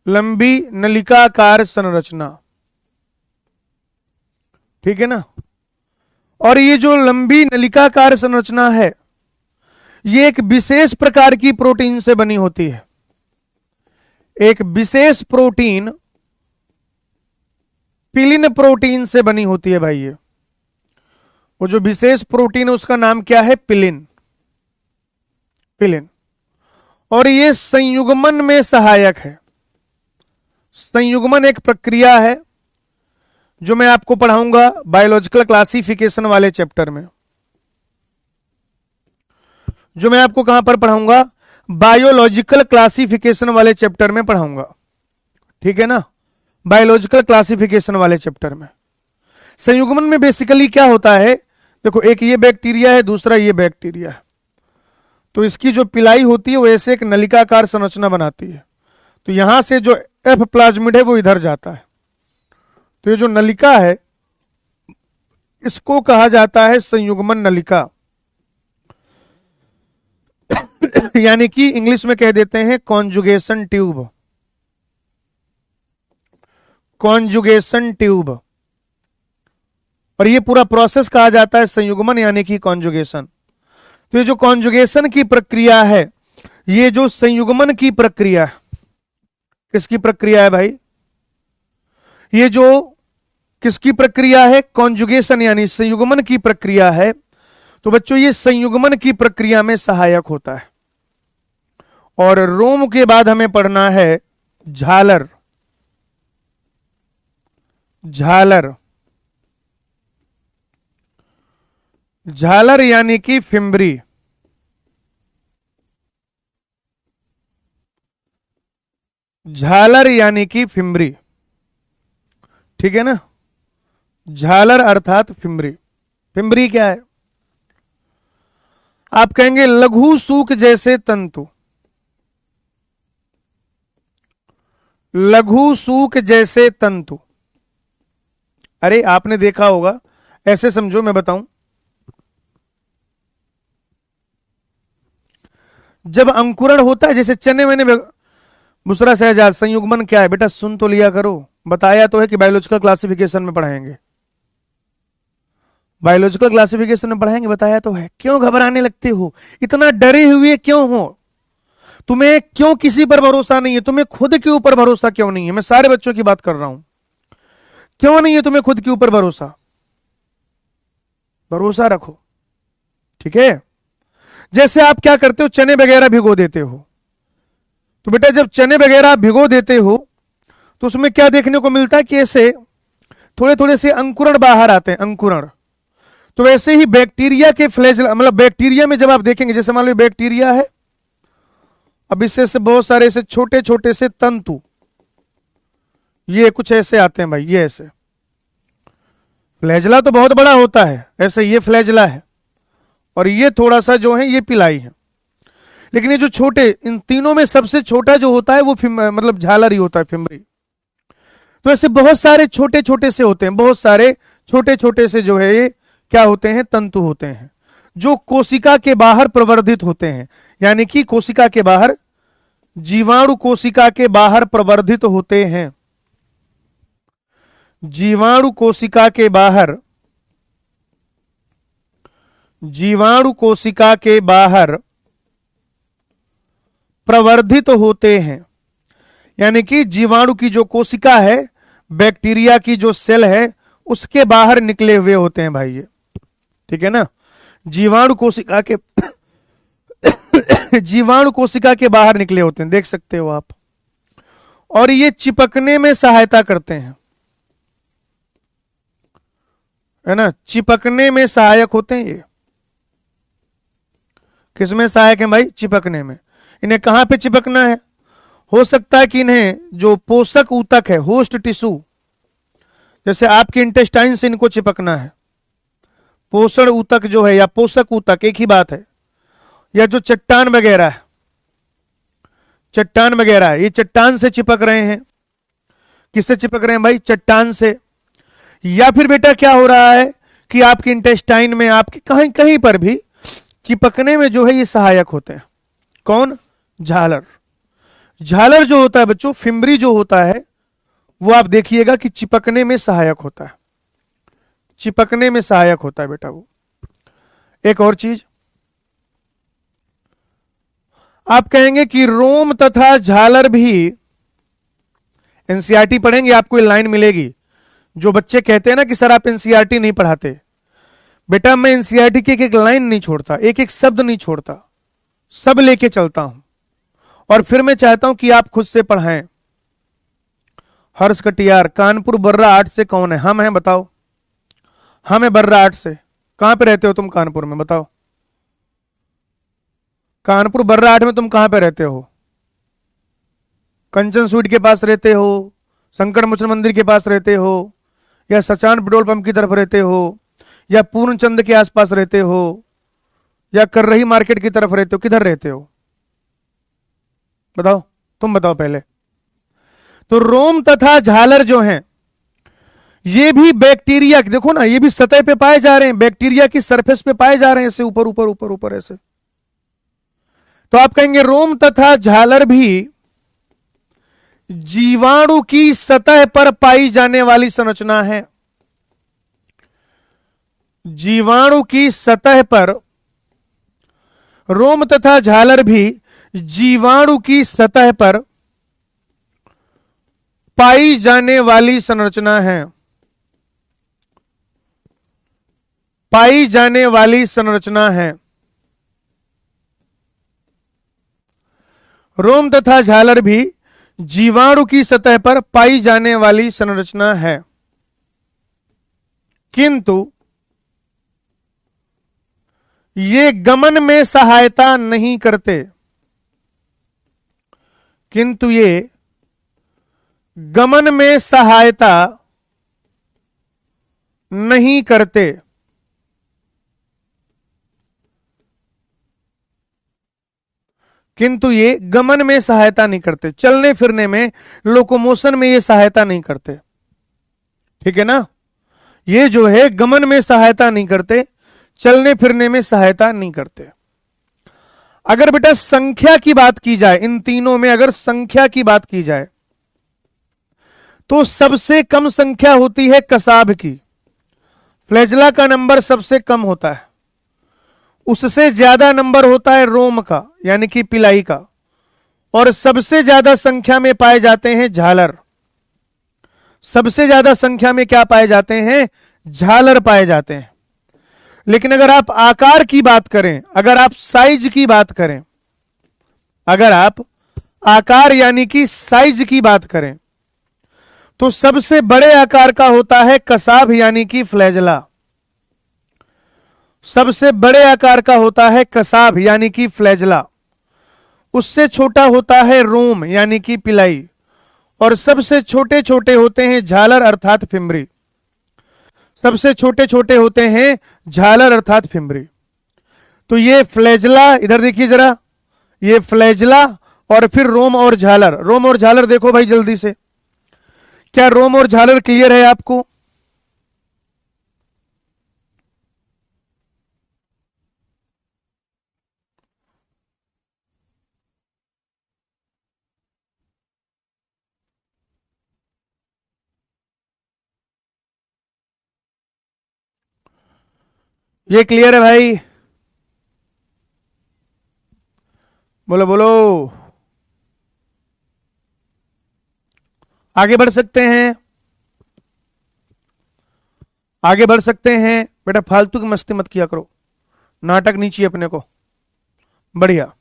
लंबी नलिकाकार संरचना, ठीक है ना। और ये जो लंबी नलिकाकार संरचना है ये एक विशेष प्रकार की प्रोटीन से बनी होती है, एक विशेष प्रोटीन पिलिन प्रोटीन से बनी होती है भाई। ये वो जो विशेष प्रोटीन है उसका नाम क्या है, पिलिन, पिलिन। और ये संयुग्मन में सहायक है। संयुग्मन एक प्रक्रिया है जो मैं आपको पढ़ाऊंगा बायोलॉजिकल क्लासिफिकेशन वाले चैप्टर में, जो मैं आपको कहां पर पढ़ाऊंगा, बायोलॉजिकल क्लासिफिकेशन वाले चैप्टर में पढ़ाऊंगा, ठीक है ना। बायोलॉजिकल क्लासिफिकेशन वाले चैप्टर में संयुग्मन में बेसिकली क्या होता है, देखो एक ये बैक्टीरिया है, दूसरा ये बैक्टीरिया है, तो इसकी जो पिलाई होती है वो ऐसे एक नलिकाकार संरचना बनाती है। तो यहां से जो एफ प्लाज्मिड है वो इधर जाता है, तो ये जो नलिका है इसको कहा जाता है संयुग्मन नलिका, यानी कि इंग्लिश में कह देते हैं कॉन्जुगेशन ट्यूब, कॉन्जुगेशन ट्यूब। और ये पूरा प्रोसेस कहा जाता है संयुग्मन यानी कि कॉन्जुगेशन। तो ये जो कॉन्जुगेशन की प्रक्रिया है, ये जो संयुग्मन की प्रक्रिया, किसकी प्रक्रिया है भाई, ये जो किसकी प्रक्रिया है, कॉन्जुगेशन यानी संयुग्मन की प्रक्रिया है। तो बच्चों ये संयुग्मन की प्रक्रिया में सहायक होता है। और रोम के बाद हमें पढ़ना है झालर, झालर, झालर यानी कि फिम्बरी, झालर यानी कि फिम्बरी, ठीक है ना। झालर अर्थात फिम्बरी। फिम्बरी क्या है, आप कहेंगे लघु सूक जैसे तंतु, लघु सूक जैसे तंतु। अरे आपने देखा होगा, ऐसे समझो मैं बताऊं, जब अंकुरण होता है, जैसे चने मैंने बुसरा शहजाद संयुग्मन क्या है बेटा, सुन तो लिया करो, बताया तो है कि बायोलॉजिकल क्लासिफिकेशन में पढ़ाएंगे, बायोलॉजिकल क्लासिफिकेशन में पढ़ाएंगे, बताया तो है। क्यों घबराने लगते हो, इतना डरे हुए क्यों हो, तुम्हें क्यों किसी पर भरोसा नहीं है, तुम्हें खुद के ऊपर भरोसा क्यों नहीं है। मैं सारे बच्चों की बात कर रहा हूं, क्यों नहीं है तुम्हें खुद के ऊपर भरोसा, भरोसा रखो, ठीक है। जैसे आप क्या करते हो, चने वगैरह भिगो देते हो, तो बेटा जब चने वगैरह भिगो देते हो तो उसमें क्या देखने को मिलता है कि ऐसे थोड़े थोड़े से अंकुरण बाहर आते हैं, अंकुरण। तो वैसे ही बैक्टीरिया के फ्लैजेला, मतलब बैक्टीरिया में जब आप देखेंगे, जैसे मान लो बैक्टीरिया है, अब इससे से बहुत सारे ऐसे छोटे छोटे से तंतु, ये कुछ ऐसे आते हैं भाई, ये ऐसे। फ्लैजेला तो बहुत बड़ा होता है, ऐसे ये फ्लैजेला है, और ये थोड़ा सा जो है ये पिलाई है। लेकिन ये जो छोटे, इन तीनों में सबसे छोटा जो होता है वो मतलब झालर ही होता है, फिम्बरी। तो ऐसे बहुत सारे छोटे छोटे से होते हैं, बहुत सारे छोटे छोटे से जो है ये क्या होते हैं, तंतु होते हैं, जो कोशिका के बाहर प्रवर्धित होते हैं, यानी कि कोशिका के बाहर, जीवाणु कोशिका के बाहर प्रवर्धित होते हैं, जीवाणु कोशिका के बाहर, जीवाणु कोशिका के बाहर प्रवर्धित होते हैं। यानी कि जीवाणु की जो कोशिका है, बैक्टीरिया की जो सेल है, उसके बाहर निकले हुए होते हैं भाई ये, ठीक है ना। जीवाणु कोशिका के जीवाणु कोशिका के बाहर निकले होते हैं, देख सकते हो आप। और ये चिपकने में सहायता करते हैं, है ना, चिपकने में सहायक होते हैं ये। किसमें सहायक है भाई, चिपकने में। इन्हें कहां पे चिपकना है, हो सकता है कि इन्हें जो पोषक ऊतक है, होस्ट टिश्यू, जैसे आपके इंटेस्टाइन से इनको चिपकना है, पोषण ऊतक जो है या पोषक ऊतक एक ही बात है, या जो चट्टान वगैरह है, चट्टान वगैरह, ये चट्टान से चिपक रहे हैं। किससे चिपक रहे हैं भाई, चट्टान से। या फिर बेटा क्या हो रहा है कि आपके इंटेस्टाइन में, आपके कहीं कहीं पर भी चिपकने में जो है ये सहायक होते हैं। कौन? झालर। झालर जो होता है बच्चों, फिम्बरी जो होता है, वो आप देखिएगा कि चिपकने में सहायक होता है, चिपकने में सहायक होता है बेटा वो। एक और चीज आप कहेंगे कि रोम तथा झालर भी, एनसीईआरटी पढ़ेंगे आपको ये लाइन मिलेगी। जो बच्चे कहते हैं ना कि सर आप एनसीईआरटी नहीं पढ़ाते, बेटा मैं एनसीईआरटी की एक एक लाइन नहीं छोड़ता, एक एक शब्द नहीं छोड़ता, सब लेके चलता हूं। और फिर मैं चाहता हूं कि आप खुद से पढ़ाएं। हर्ष कटियार, कानपुर बर्रा 8 से कौन है? हम हैं, बताओ। हम है बर्रा 8 से। कहां पे रहते हो तुम कानपुर में, बताओ। कानपुर बर्रा 8 में तुम कहां पे रहते हो? कंचन स्वीट के पास रहते हो, शंकर मोचन मंदिर के पास रहते हो, या सचान पेट्रोल पंप की तरफ रहते हो, या पूर्णचंद के आसपास रहते हो, या कररही मार्केट की तरफ रहते हो? किधर रहते हो बताओ, तुम बताओ पहले। तो रोम तथा झालर जो हैं, ये भी बैक्टीरिया, देखो ना, ये भी सतह पे पाए जा रहे हैं, बैक्टीरिया की सरफेस पे पाए जा रहे हैं, ऐसे ऊपर ऊपर ऊपर ऊपर ऐसे। तो आप कहेंगे रोम तथा झालर भी जीवाणु की सतह पर पाई जाने वाली संरचना है। जीवाणु की सतह पर रोम तथा झालर भी जीवाणु की सतह पर पाई जाने वाली संरचना है, पाई जाने वाली संरचना है। रोम तथा झालर भी जीवाणु की सतह पर पाई जाने वाली संरचना है, किंतु ये गमन में सहायता नहीं करते, किंतु ये गमन में सहायता नहीं करते। किंतु ये गमन में सहायता नहीं करते, चलने फिरने में, लोकोमोशन में ये सहायता नहीं करते। ठीक है ना? ये जो है गमन में सहायता नहीं करते, चलने फिरने में सहायता नहीं करते। अगर बेटा संख्या की बात की जाए, इन तीनों में अगर संख्या की बात की जाए, तो सबसे कम संख्या होती है कसाब की। फ्लैजला का नंबर सबसे कम होता है, उससे ज्यादा नंबर होता है रोम का, यानी कि पिलाई का, और सबसे ज्यादा संख्या में पाए जाते हैं झालर। सबसे ज्यादा संख्या में क्या पाए जाते हैं? झालर पाए जाते हैं। लेकिन अगर आप आकार की बात करें, अगर आप साइज की बात करें, अगर आप आकार यानी कि साइज की बात करें, तो सबसे बड़े आकार का होता है कसाब यानी कि फ्लैजला। सबसे बड़े आकार का होता है कसाब यानी कि फ्लैजला। उससे छोटा होता है रोम यानी कि पिलाई, और सबसे छोटे छोटे होते हैं झालर अर्थात फिम्बरी। सबसे छोटे छोटे होते हैं झालर अर्थात फिम्बरी। तो ये फ्लैजला, इधर देखिए जरा, ये फ्लैजला और फिर रोम और झालर। रोम और झालर देखो भाई जल्दी से, क्या रोम और झालर क्लियर है आपको? ये क्लियर है भाई? बोलो बोलो, आगे बढ़ सकते हैं, आगे बढ़ सकते हैं। बेटा फालतू की मस्ती मत किया करो, नाटक नहीं चाहिए अपने को। बढ़िया,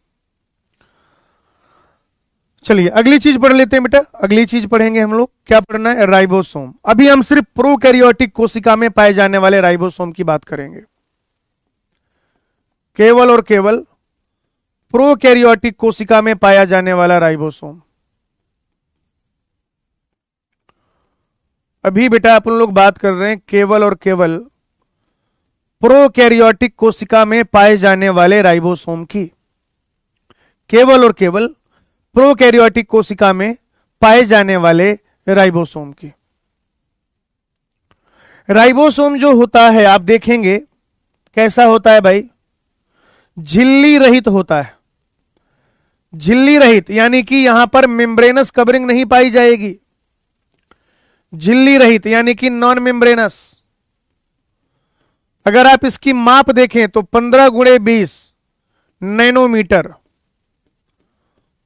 चलिए अगली चीज पढ़ लेते हैं बेटा। अगली चीज पढ़ेंगे हम लोग, क्या पढ़ना है? राइबोसोम। अभी हम सिर्फ प्रोकैरियोटिक कोशिका में पाए जाने वाले राइबोसोम की बात करेंगे, केवल और केवल प्रोकैरियोटिक कोशिका में पाया जाने वाला राइबोसोम। अभी बेटा अपन लोग बात कर रहे हैं केवल और केवल प्रोकैरियोटिक कोशिका में पाए जाने वाले राइबोसोम की। केवल और केवल प्रोकैरियोटिक कोशिका में पाए जाने वाले राइबोसोम की। राइबोसोम जो होता है आप देखेंगे कैसा होता है भाई, झिल्ली रहित होता है। झिल्ली रहित यानी कि यहां पर मेम्ब्रेनस कवरिंग नहीं पाई जाएगी। झिल्ली रहित यानी कि नॉन मेम्ब्रेनस। अगर आप इसकी माप देखें तो 15x20 नैनोमीटर,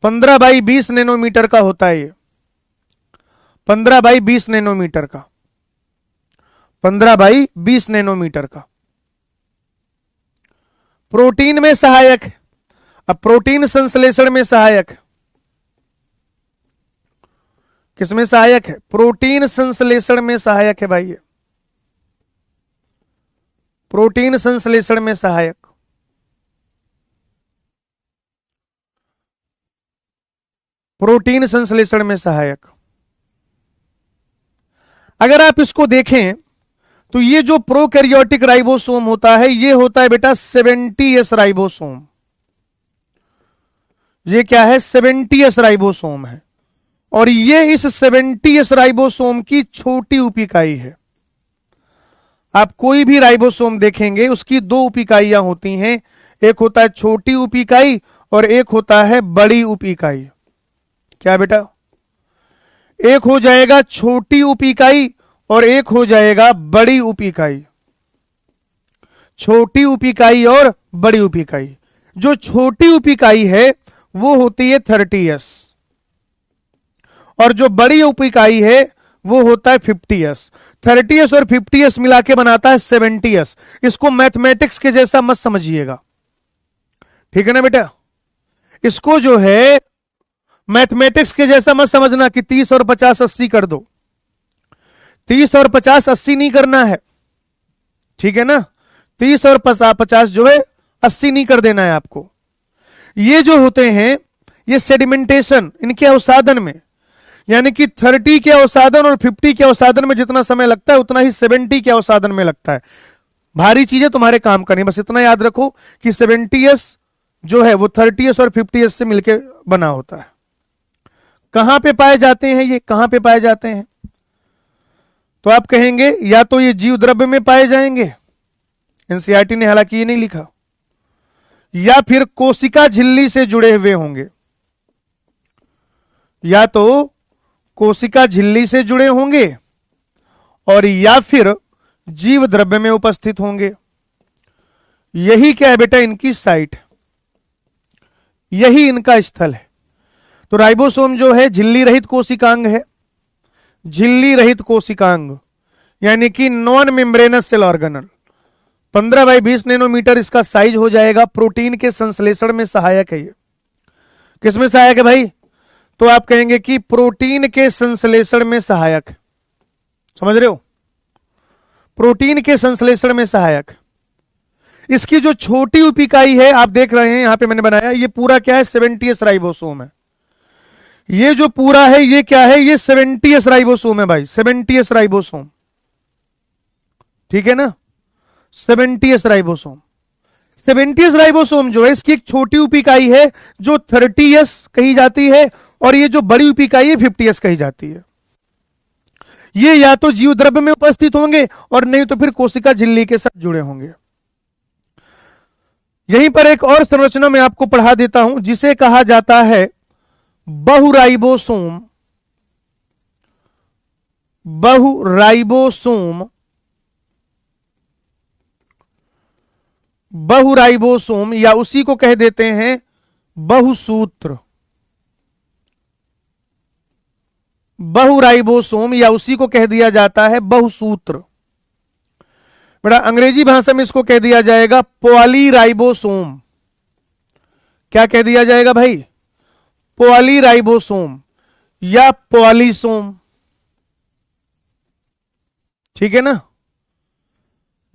15x20 नैनोमीटर का होता है ये, 15x20 नैनोमीटर का, 15x20 नैनोमीटर का। प्रोटीन में सहायक है। अब प्रोटीन संश्लेषण में सहायक है, किसमें सहायक है? प्रोटीन संश्लेषण में सहायक है भाई ये, प्रोटीन संश्लेषण में सहायक। प्रोटीन संश्लेषण में सहायक। अगर आप इसको देखें तो ये जो प्रोकैरियोटिक राइबोसोम होता है ये होता है बेटा 70S राइबोसोम। ये क्या है? 70S राइबोसोम है। और ये इस 70S राइबोसोम की छोटी उप इकाई है। आप कोई भी राइबोसोम देखेंगे उसकी दो उप इकाइयां होती हैं, एक होता है छोटी उप इकाई और एक होता है बड़ी उप इकाई। क्या बेटा? एक हो जाएगा छोटी उप इकाई और एक हो जाएगा बड़ी उप इकाई। छोटी उप इकाई और बड़ी उप इकाई। जो छोटी उप इकाई है वो होती है 30S और जो बड़ी उप इकाई है वो होता है 50S। 30S और 50S मिला के बनाता है 70S। इसको मैथमेटिक्स के जैसा मत समझिएगा, ठीक है ना बेटा? इसको जो है मैथमेटिक्स के जैसा मत समझना कि 30 और 50 80 कर दो। 30 और 50 80 नहीं करना है, ठीक है ना? 30 और 50 जो है 80 नहीं कर देना है आपको। ये जो होते हैं ये सेडिमेंटेशन इनके अवसादन में, यानी कि 30 के अवसादन और 50 के अवसादन में जितना समय लगता है उतना ही 70 के अवसादन में लगता है। भारी चीजें तुम्हारे काम करनी, बस इतना याद रखो कि 70S जो है वो 30S और 50S से मिलकर बना होता है। कहां पे पाए जाते हैं ये? कहां पे पाए जाते हैं? तो आप कहेंगे या तो ये जीव द्रव्य में पाए जाएंगे, एनसीईआरटी ने हालांकि ये नहीं लिखा, या फिर कोशिका झिल्ली से जुड़े हुए होंगे। या तो कोशिका झिल्ली से जुड़े होंगे और या फिर जीव द्रव्य में उपस्थित होंगे। यही क्या है बेटा? इनकी साइट, यही इनका स्थल है। तो राइबोसोम जो है झिल्ली रहित कोशिकांग है। झिल्ली रहित कोशिकांग यानी कि non membranous cell organelle. 15x20 nanometre इसका साइज हो जाएगा। प्रोटीन के संश्लेषण में सहायक है। ये किसमें सहायक है भाई? तो आप कहेंगे कि प्रोटीन के संश्लेषण में सहायक। समझ रहे हो? प्रोटीन के संश्लेषण में सहायक। इसकी जो छोटी उप इकाई है आप देख रहे हैं यहां पे मैंने बनाया, ये पूरा क्या है? 70S राइबोसोम है। ये जो पूरा है ये क्या है? ये 70S राइबोसोम है भाई, 70S राइबोसोम, ठीक है ना? 70S ribosome. 70S राइबोसोम जो है इसकी एक छोटी उप इकाई है जो 30S कही जाती है और ये जो बड़ी उप इकाई है 50S कही जाती है। ये या तो जीव द्रव्य में उपस्थित होंगे और नहीं तो फिर कोशिका झिल्ली के साथ जुड़े होंगे। यहीं पर एक और संरचना मैं आपको पढ़ा देता हूं जिसे कहा जाता है बहुराइबोसोम। बहुराइबोसोम, बहुराइबोसोम या उसी को कह देते हैं बहुसूत्र। बहुराइबोसोम या उसी को कह दिया जाता है बहुसूत्र। बेटा अंग्रेजी भाषा में इसको कह दिया जाएगा पॉलीराइबोसोम। क्या कह दिया जाएगा भाई? पॉलीराइबोसोम या पॉलीसोम, ठीक है ना?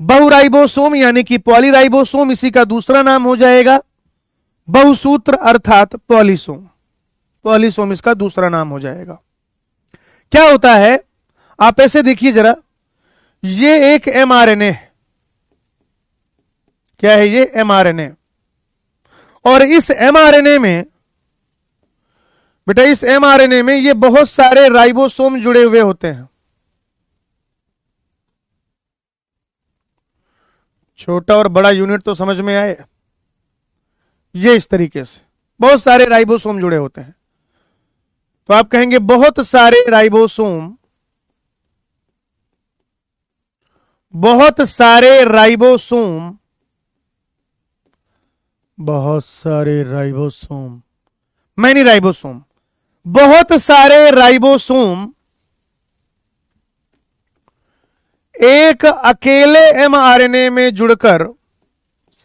बहुराइबोसोम यानी कि पॉलीराइबोसोम, इसी का दूसरा नाम हो जाएगा बहुसूत्र अर्थात पॉलीसोम। पॉलीसोम इसका दूसरा नाम हो जाएगा। क्या होता है आप ऐसे देखिए जरा, ये एक mRNA है। क्या है ये? mRNA। और इस mRNA में बेटा, इस mRNA में ये बहुत सारे राइबोसोम जुड़े हुए होते हैं। छोटा और बड़ा यूनिट तो समझ में आए। ये इस तरीके से बहुत सारे राइबोसोम जुड़े होते हैं, तो आप कहेंगे बहुत सारे राइबोसोम, बहुत सारे राइबोसोम, बहुत सारे राइबोसोम, मैनी राइबोसोम, बहुत सारे राइबोसोम एक अकेले एमआरएनए में जुड़कर,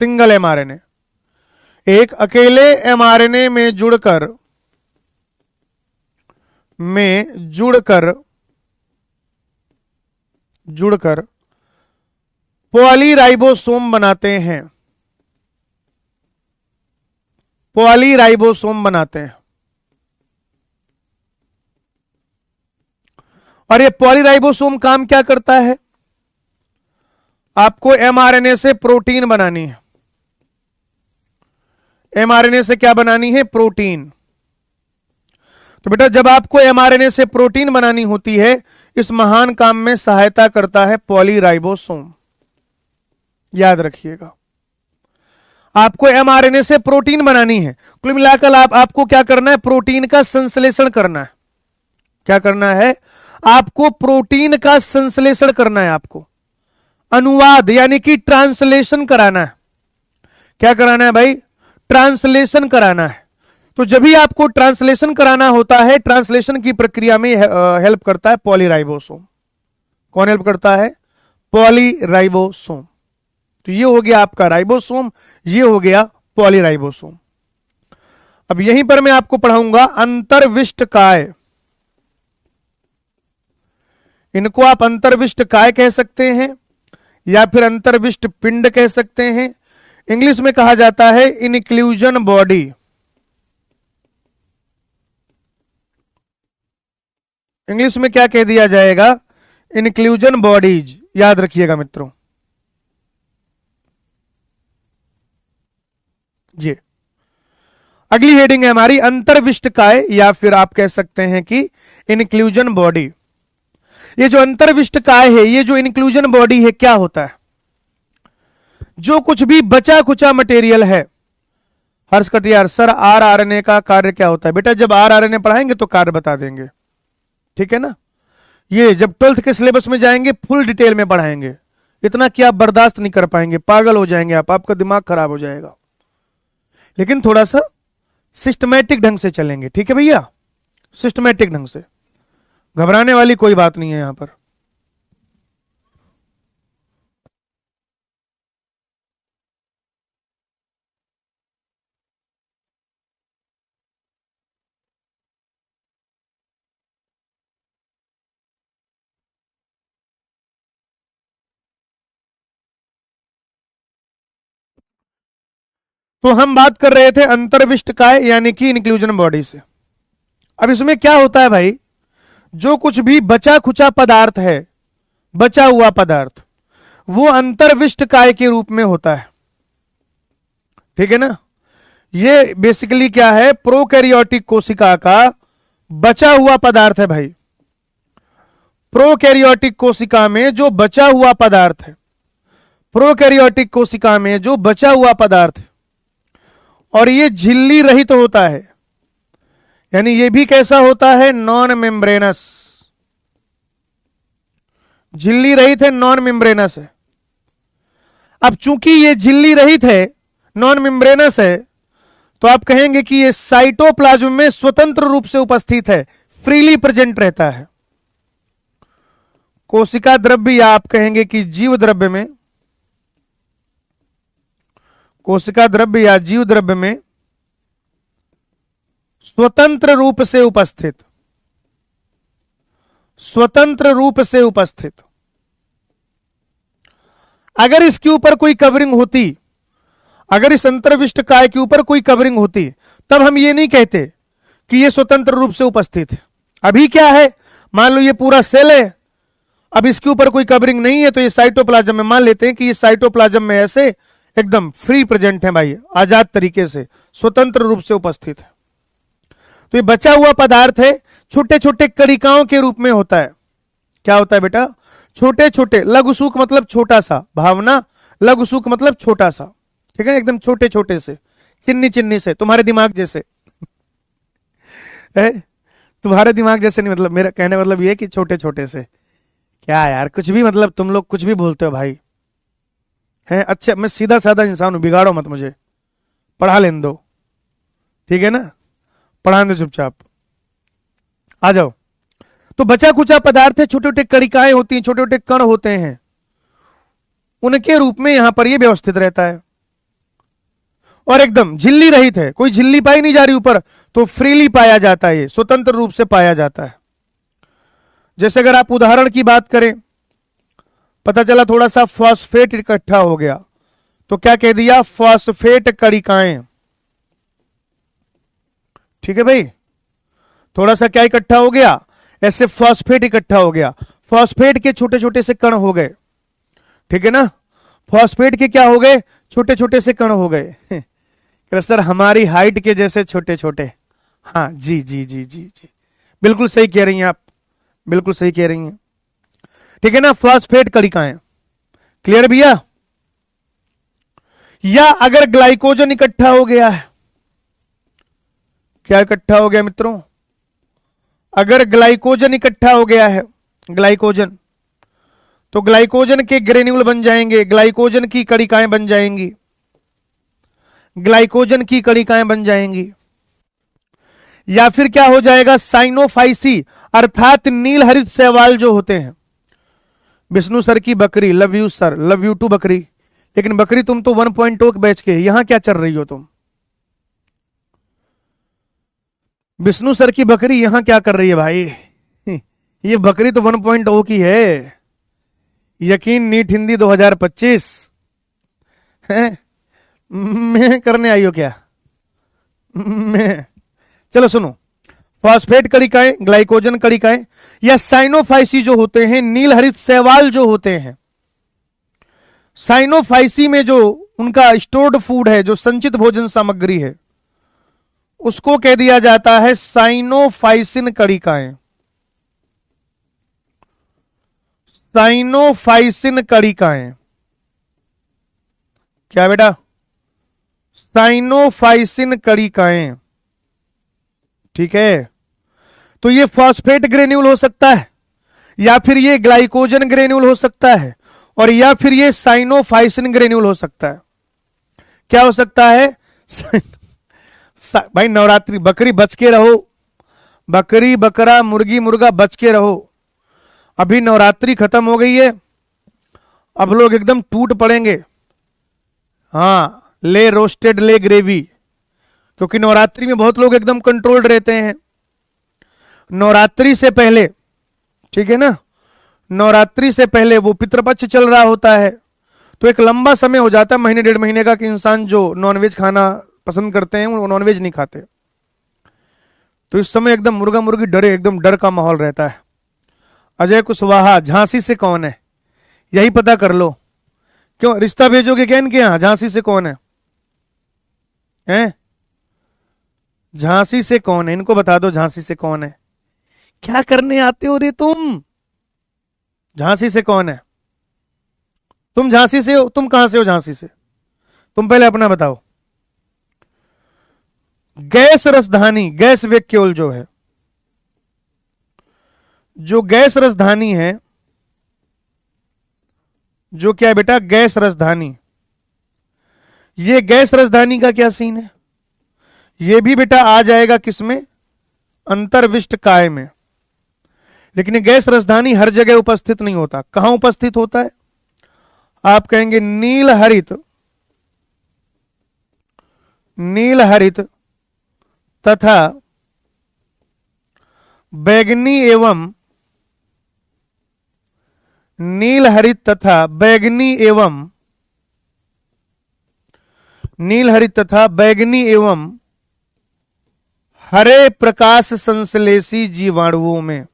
सिंगल एमआरएनए, एक अकेले एमआरएनए में जुड़कर पॉलीराइबोसोम बनाते हैं, पॉलीराइबोसोम बनाते हैं। और ये पॉलीराइबोसोम काम क्या करता है? आपको एमआरएनए से प्रोटीन बनानी है। एमआरएनए से क्या बनानी है? प्रोटीन। तो बेटा जब आपको एमआरएनए से प्रोटीन बनानी होती है, इस महान काम में सहायता करता है पॉलीराइबोसोम। याद रखिएगा, आपको एमआरएनए से प्रोटीन बनानी है। कुल मिलाकर आपको क्या करना है? प्रोटीन का संश्लेषण करना है। क्या करना है? आपको प्रोटीन का संश्लेषण करना है, आपको अनुवाद यानी कि ट्रांसलेशन कराना है। क्या कराना है भाई? ट्रांसलेशन कराना है। तो जब भी आपको ट्रांसलेशन कराना होता है, ट्रांसलेशन की प्रक्रिया में हेल्प करता है पॉलीराइबोसोम। कौन हेल्प करता है? पॉलीराइबोसोम। तो ये हो गया आपका राइबोसोम, ये हो गया पॉलीराइबोसोम। अब यहीं पर मैं आपको पढ़ाऊंगा अंतर्विष्टकाय। इनको आप अंतर्विष्टकाय कह सकते हैं या फिर अंतर्विष्ट पिंड कह सकते हैं। इंग्लिश में कहा जाता है इनक्लूजन बॉडी। इंग्लिश में क्या कह दिया जाएगा? Inclusion bodies. याद रखिएगा मित्रों। ये अगली हेडिंग है हमारी अंतर्विष्टकाय, या फिर आप कह सकते हैं कि इनक्लूजन बॉडी। ये जो अंतर्विष्टकाय है, ये जो इंक्लूजन बॉडी है, क्या होता है? जो कुछ भी बचा खुचा मटेरियल है। हर्ष कटियार सर आरआरएनए का कार्य क्या होता है? बेटा जब आरआरएनए पढ़ाएंगे तो कार्य बता देंगे, ठीक है ना। ये जब 12th के सिलेबस में जाएंगे फुल डिटेल में पढ़ाएंगे। इतना कि आप बर्दाश्त नहीं कर पाएंगे, पागल हो जाएंगे आप, आपका दिमाग खराब हो जाएगा। लेकिन थोड़ा सा सिस्टमैटिक ढंग से चलेंगे, ठीक है भैया, सिस्टमैटिक ढंग से। घबराने वाली कोई बात नहीं है यहां पर। तो हम बात कर रहे थे अंतर्विष्टकाय यानी कि इंक्लूजन बॉडी से। अब इसमें क्या होता है भाई? जो कुछ भी बचा खुचा पदार्थ है, बचा हुआ पदार्थ, वो अंतर्विष्टकाय के रूप में होता है, ठीक है ना। ये बेसिकली क्या है? प्रोकैरियोटिक कोशिका का बचा हुआ पदार्थ है भाई। प्रोकैरियोटिक कोशिका में जो बचा हुआ पदार्थ है, प्रोकैरियोटिक कोशिका में जो बचा हुआ पदार्थ है, और ये झिल्ली रहित तो होता है, यानी ये भी कैसा होता है? Non membranes. झिल्ली रहित है, नॉन मेम्ब्रेनस है। अब चूंकि ये झिल्ली रहित है, नॉन मेम्ब्रेनस है, तो आप कहेंगे कि ये साइटोप्लाज्म में स्वतंत्र रूप से उपस्थित है, फ्रीली प्रेजेंट रहता है। कोशिका द्रव्य या आप कहेंगे कि जीव द्रव्य में, कोशिका द्रव्य या जीव द्रव्य में स्वतंत्र रूप से उपस्थित, स्वतंत्र रूप से उपस्थित। अगर इसके ऊपर कोई कवरिंग होती, अगर इस अंतर्विष्टकाय के ऊपर कोई कवरिंग होती, तब हम ये नहीं कहते कि ये स्वतंत्र रूप से उपस्थित है। अभी क्या है? मान लो ये पूरा सेल है, अब इसके ऊपर कोई कवरिंग नहीं है, तो ये साइटोप्लाज्म में, मान लेते हैं कि ये साइटोप्लाज्म में ऐसे एकदम फ्री प्रेजेंट है भाई, आजाद तरीके से, स्वतंत्र रूप से उपस्थित है। तो ये बचा हुआ पदार्थ है, छोटे छोटे कणिकाओं के रूप में होता है। क्या होता है बेटा? छोटे छोटे, लघु सूक्ष्म मतलब छोटा सा, भावना लघु सूक्ष्म मतलब छोटा सा, ठीक है, एकदम छोटे छोटे से, चिन्नी चिन्नी से, तुम्हारे दिमाग जैसे है? तुम्हारे दिमाग जैसे नहीं, मतलब मेरा कहने मतलब ये है कि छोटे छोटे से। क्या यार, कुछ भी मतलब तुम लोग कुछ भी बोलते हो भाई, है? अच्छा, मैं सीधा साधा इंसान हूं, बिगाड़ो मत मुझे, पढ़ा लेने दो, ठीक है ना, पढ़ा दो चुपचाप, आ जाओ। तो बचा कुचा पदार्थ है, छोटे छोटे कणिकाएं होती हैं, छोटे छोटे कण होते हैं, उनके रूप में यहां पर ये व्यवस्थित रहता है, और एकदम झिल्ली रहित है, कोई झिल्ली पाई नहीं जा रही ऊपर, तो फ्रीली पाया जाता है, ये स्वतंत्र रूप से पाया जाता है। जैसे अगर आप उदाहरण की बात करें, पता चला थोड़ा सा फॉस्फेट इकट्ठा हो गया, तो क्या कह दिया, फॉस्फेट कणिकाएं, ठीक है भाई, थोड़ा सा क्या इकट्ठा हो गया, ऐसे फॉस्फेट इकट्ठा हो गया, फॉस्फेट के छोटे छोटे से कण हो गए, ठीक है ना, फॉस्फेट के क्या हो गए, छोटे छोटे से कण हो गए सर हमारी हाइट के जैसे छोटे छोटे, हाँ जी जी जी जी जी, बिल्कुल सही कह रही हैं आप, बिल्कुल सही कह रही हैं, ठीक है ना, फॉस्फेट कणिकाएं, क्लियर भैया। या अगर ग्लाइकोजन इकट्ठा हो गया है, क्या इकट्ठा हो गया मित्रों, अगर ग्लाइकोजन इकट्ठा हो गया है, ग्लाइकोजन, तो ग्लाइकोजन के ग्रेन्यूल बन जाएंगे, ग्लाइकोजन की कणिकाएं बन जाएंगी, ग्लाइकोजन की कणिकाएं बन जाएंगी। या फिर क्या हो जाएगा, साइनोफाइसी अर्थात नील हरित शैवाल जो होते हैं, विष्णु सर की बकरी, love you sir, love you too बकरी, लेकिन बकरी तुम तो 1.0 बैच के, यहां क्या चल रही हो तुम, विष्णु सर की बकरी यहां क्या कर रही है भाई ये बकरी तो 1.0 की है, यकीन नीट हिंदी 2025 है, मैं करने आई हो क्या, मैं, चलो सुनो, फॉस्फेट कणिकाएं, ग्लाइकोजन कणिकाएं, या साइनोफाइसी जो होते हैं, नील हरित शैवाल जो होते हैं, साइनोफाइसी में जो उनका स्टोर्ड फूड है, जो संचित भोजन सामग्री है, उसको कह दिया जाता है साइनोफाइसिन कणिकाएं, साइनोफाइसिन कणिकाएं, क्या बेटा, साइनोफाइसिन कणिकाएं, ठीक है। तो ये फॉस्फेट ग्रेन्यूल हो सकता है, या फिर ये ग्लाइकोजन ग्रेन्यूल हो सकता है, और या फिर ये साइनोफाइसिन ग्रेन्यूल हो सकता है। क्या हो सकता है भाई, नवरात्रि, बकरी बच के रहो, बकरी बकरा मुर्गी मुर्गा बच के रहो, अभी नवरात्रि खत्म हो गई है, अब लोग एकदम टूट पड़ेंगे, हाँ, ले रोस्टेड ले ग्रेवी, क्योंकि नवरात्रि में बहुत लोग एकदम कंट्रोल्ड रहते हैं, नवरात्रि से पहले, ठीक है ना, नवरात्रि से पहले वो पितृपक्ष चल रहा होता है, तो एक लंबा समय हो जाता है, महीने 1.5 महीने का, कि इंसान जो नॉनवेज खाना पसंद करते हैं वो नॉनवेज नहीं खाते, तो इस समय एकदम मुर्गा मुर्गी डरे, एकदम डर का माहौल रहता है। अजय कुशवाहा, झांसी से कौन है, यही पता कर लो, क्यों रिश्ता भेजोगे क्या इनके यहां, झांसी से कौन है, हैं? झांसी से कौन है, इनको बता दो, झांसी से कौन है, क्या करने आते हो रे तुम, झांसी से कौन है, तुम झांसी से हो, तुम कहां से हो झांसी से, तुम पहले अपना बताओ। गैस रसधानी, गैस वैक्यूल जो है, जो गैस रसधानी है, जो क्या है बेटा, गैस रसधानी, ये गैस रसधानी का क्या सीन है, ये भी बेटा आ जाएगा किसमें, अंतर्विष्ट काय में, लेकिन ये गैस रसधानी हर जगह उपस्थित नहीं होता, कहां उपस्थित होता है, आप कहेंगे नील हरित, नील हरित तथा बैगनी एवं, नील हरित तथा बैगनी एवं, नील हरित तथा बैगनी एवं हरे प्रकाश संश्लेषी जीवाणुओं में,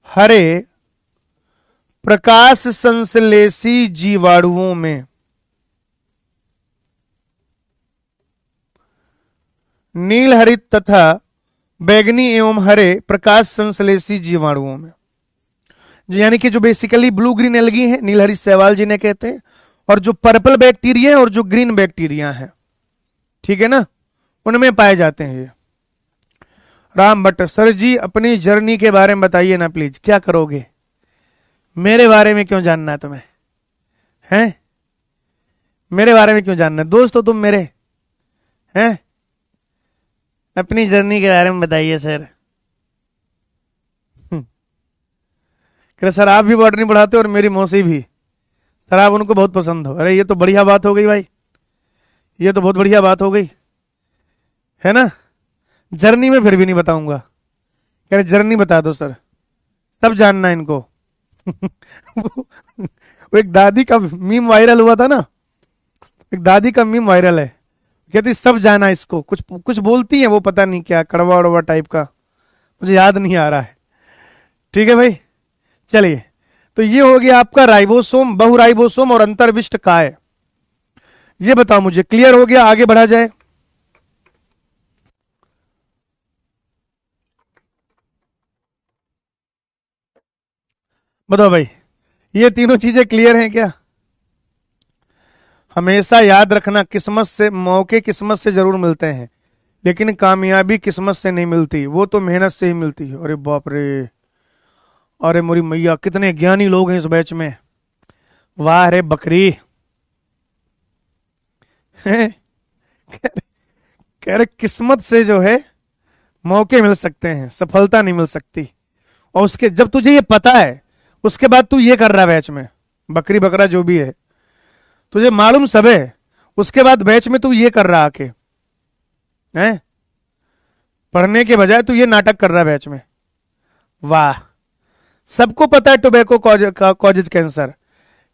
हरे प्रकाश संश्लेषी जीवाणुओं में, नील हरित तथा बैगनी एवं हरे प्रकाश संश्लेषी जीवाणुओं में, जो यानी कि जो बेसिकली ब्लू ग्रीन एल्गी है, नीलहरी शैवाल जिन्हें कहते हैं, और जो पर्पल बैक्टीरिया है और जो ग्रीन बैक्टीरिया है, ठीक है ना, उनमें पाए जाते हैं ये। राम भट्ट, सर जी अपनी जर्नी के बारे में बताइए ना प्लीज, क्या करोगे? मेरे बारे में क्यों जानना है तुम्हें? हैं? मेरे बारे में क्यों जानना है? दोस्त हो तुम मेरे, हैं? अपनी जर्नी के बारे में बताइए सर। कह सर आप भी बॉटनी पढ़ाते हो और मेरी मौसी भी, सर आप उनको बहुत पसंद हो। अरे ये तो बढ़िया बात हो गई भाई, ये तो बहुत बढ़िया बात हो गई, है ना। जर्नी में फिर भी नहीं बताऊंगा, कह रहे जर्नी बता दो सर, सब जानना इनको। वो एक दादी का मीम वायरल हुआ था ना, एक दादी का मीम वायरल है, कहती सब जाना इसको, कुछ कुछ बोलती है वो, पता नहीं क्या कड़वा उड़वा टाइप का, मुझे याद नहीं आ रहा है। ठीक है भाई, चलिए, तो ये हो गया आपका राइबोसोम, बहुराइबोसोम और अंतर्विष्ट काय। ये बताओ मुझे, क्लियर हो गया? आगे बढ़ा जाए। बताओ भाई, ये तीनों चीजें क्लियर हैं क्या? हमेशा याद रखना, किस्मत से, मौके किस्मत से जरूर मिलते हैं, लेकिन कामयाबी किस्मत से नहीं मिलती, वो तो मेहनत से ही मिलती है। अरे बाप रे, अरे मोरी मैया, कितने ज्ञानी लोग हैं इस बैच में, वाह रे बकरी। हैं? कह रहे किस्मत से जो है मौके मिल सकते हैं, सफलता नहीं मिल सकती। और उसके जब तुझे ये पता है, उसके बाद तू ये कर रहा है बैच में, बकरी बकरा जो भी है, तुझे मालूम सब है, उसके बाद बैच में तू ये कर रहा आके, हैं? पढ़ने के बजाय तू ये नाटक कर रहा है बैच में। वाह, सबको पता है टोबैको कॉजेज कैंसर,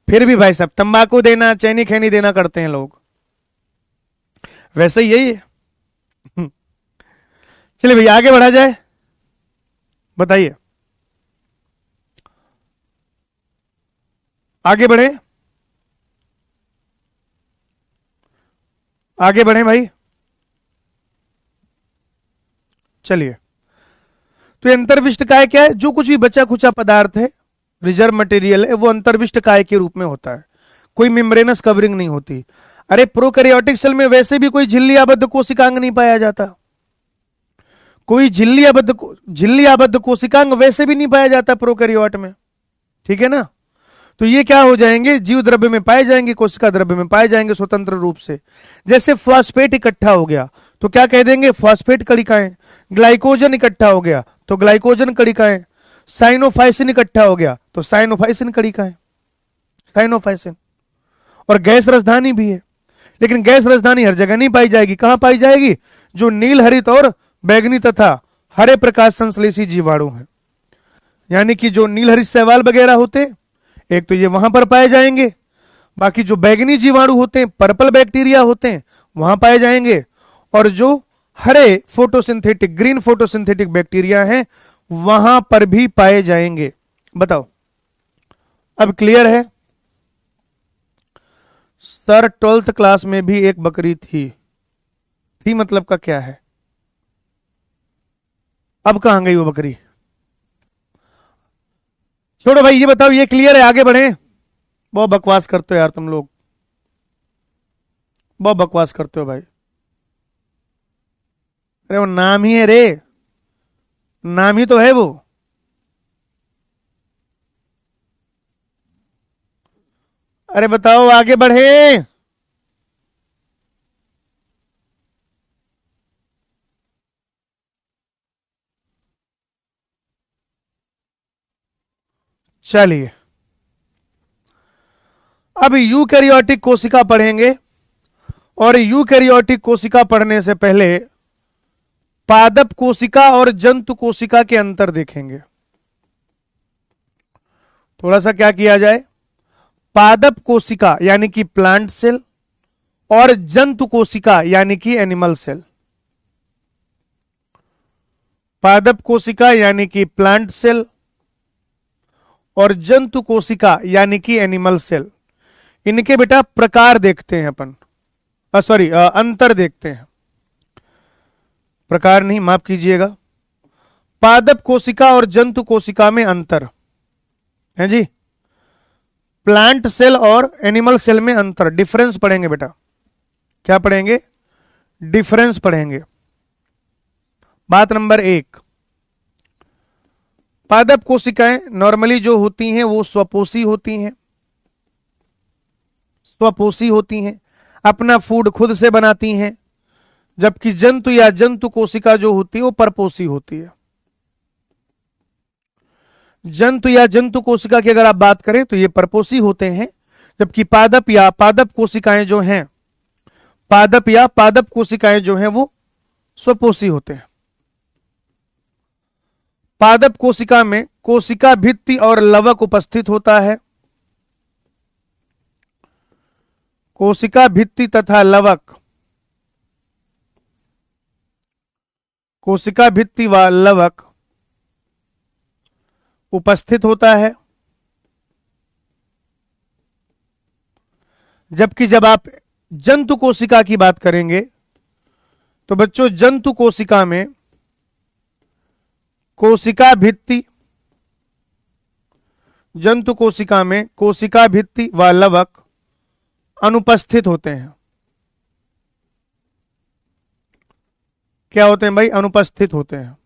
फिर भी भाई साहब तंबाकू देना, चैनी खैनी देना करते हैं लोग, वैसे ही यही है। चलिए भैया आगे बढ़ा जाए, बताइए, आगे बढ़े, आगे बढ़े भाई। चलिए, तो ये अंतर्विष्ट काय क्या है? जो कुछ भी बचा खुचा पदार्थ है, रिजर्व मटेरियल है, वो अंतर्विष्ट काय के रूप में होता है, कोई मेम्ब्रेनस कवरिंग नहीं होती। अरे प्रोकैरियोटिक सेल में वैसे भी कोई झिल्ली आबद्ध कोशिकांग नहीं पाया जाता, कोई झिल्ली आबद्ध कोशिकांग वैसे भी नहीं पाया जाता प्रोकैरियोट में, ठीक है ना। तो ये क्या हो जाएंगे? जीव द्रव्य में पाए जाएंगे, कोशिका द्रव्य में पाए जाएंगे स्वतंत्र रूप से। जैसे फॉस्फेट इकट्ठा हो गया तो क्या कह देंगे? फॉस्फेट कणिकाएं। ग्लाइकोजन इकट्ठा हो गया तो ग्लाइकोजन कणिकाएं। साइनोफाइसिन इकट्ठा हो गया तो साइनोफाइसिन कणिकाएं, साइनोफाइसिन। और गैस राजधानी भी है, लेकिन गैस राजधानी हर जगह नहीं पाई जाएगी। कहां पाई जाएगी? जो नील हरित और बैगनी तथा हरे प्रकाश संश्लेषी जीवाणु है, यानी कि जो नील हरित शैवाल वगैरह होते, एक तो ये वहां पर पाए जाएंगे, बाकी जो बैगनी जीवाणु होते हैं, पर्पल बैक्टीरिया होते हैं, वहां पाए जाएंगे, और जो हरे फोटोसिंथेटिक, ग्रीन फोटोसिंथेटिक बैक्टीरिया हैं, वहां पर भी पाए जाएंगे। बताओ, अब क्लियर है? सर 12th क्लास में भी एक बकरी थी मतलब का क्या है? अब कहां गई वो बकरी? छोड़ो भाई, ये बताओ, ये क्लियर है? आगे बढ़े। बहुत बकवास करते हो यार तुम लोग, बहुत बकवास करते हो भाई। अरे वो नाम ही है रे, नाम ही तो है वो। अरे बताओ, आगे बढ़े। चलिए, अब यूकैरियोटिक कोशिका पढ़ेंगे, और यूकैरियोटिक कोशिका पढ़ने से पहले पादप कोशिका और जंतु कोशिका के अंतर देखेंगे। थोड़ा सा क्या किया जाए? पादप कोशिका यानी कि प्लांट सेल, और जंतु कोशिका यानी कि एनिमल सेल। पादप कोशिका यानी कि प्लांट सेल, और जंतु कोशिका यानी कि एनिमल सेल। इनके बेटा प्रकार देखते हैं अपन, सॉरी अंतर देखते हैं, प्रकार नहीं, माफ कीजिएगा। पादप कोशिका और जंतु कोशिका में अंतर। है जी। प्लांट सेल और एनिमल सेल में अंतर, डिफरेंस पढ़ेंगे बेटा। क्या पढ़ेंगे? डिफरेंस पढ़ेंगे। बात नंबर 1, पादप कोशिकाएं नॉर्मली जो होती हैं वो स्वपोषी होती हैं। स्वपोषी होती हैं, अपना फूड खुद से बनाती हैं, जबकि जंतु या जंतु कोशिका जो होती है वो परपोषी होती है। जंतु या जंतु कोशिका की अगर आप बात करें तो ये परपोषी होते हैं, जबकि पादप या पादप कोशिकाएं जो हैं, पादप या पादप कोशिकाएं जो हैं वो स्वपोषी होते हैं। पादप कोशिका में कोशिका भित्ति और लवक उपस्थित होता है। कोशिका भित्ति तथा लवक, कोशिका भित्ति व लवक उपस्थित होता है। जबकि जब आप जंतु कोशिका की बात करेंगे तो बच्चों जंतु कोशिका में कोशिका भित्ति, जंतु कोशिका में कोशिका भित्ति व लवक अनुपस्थित होते हैं। क्या होते हैं भाई? अनुपस्थित होते हैं।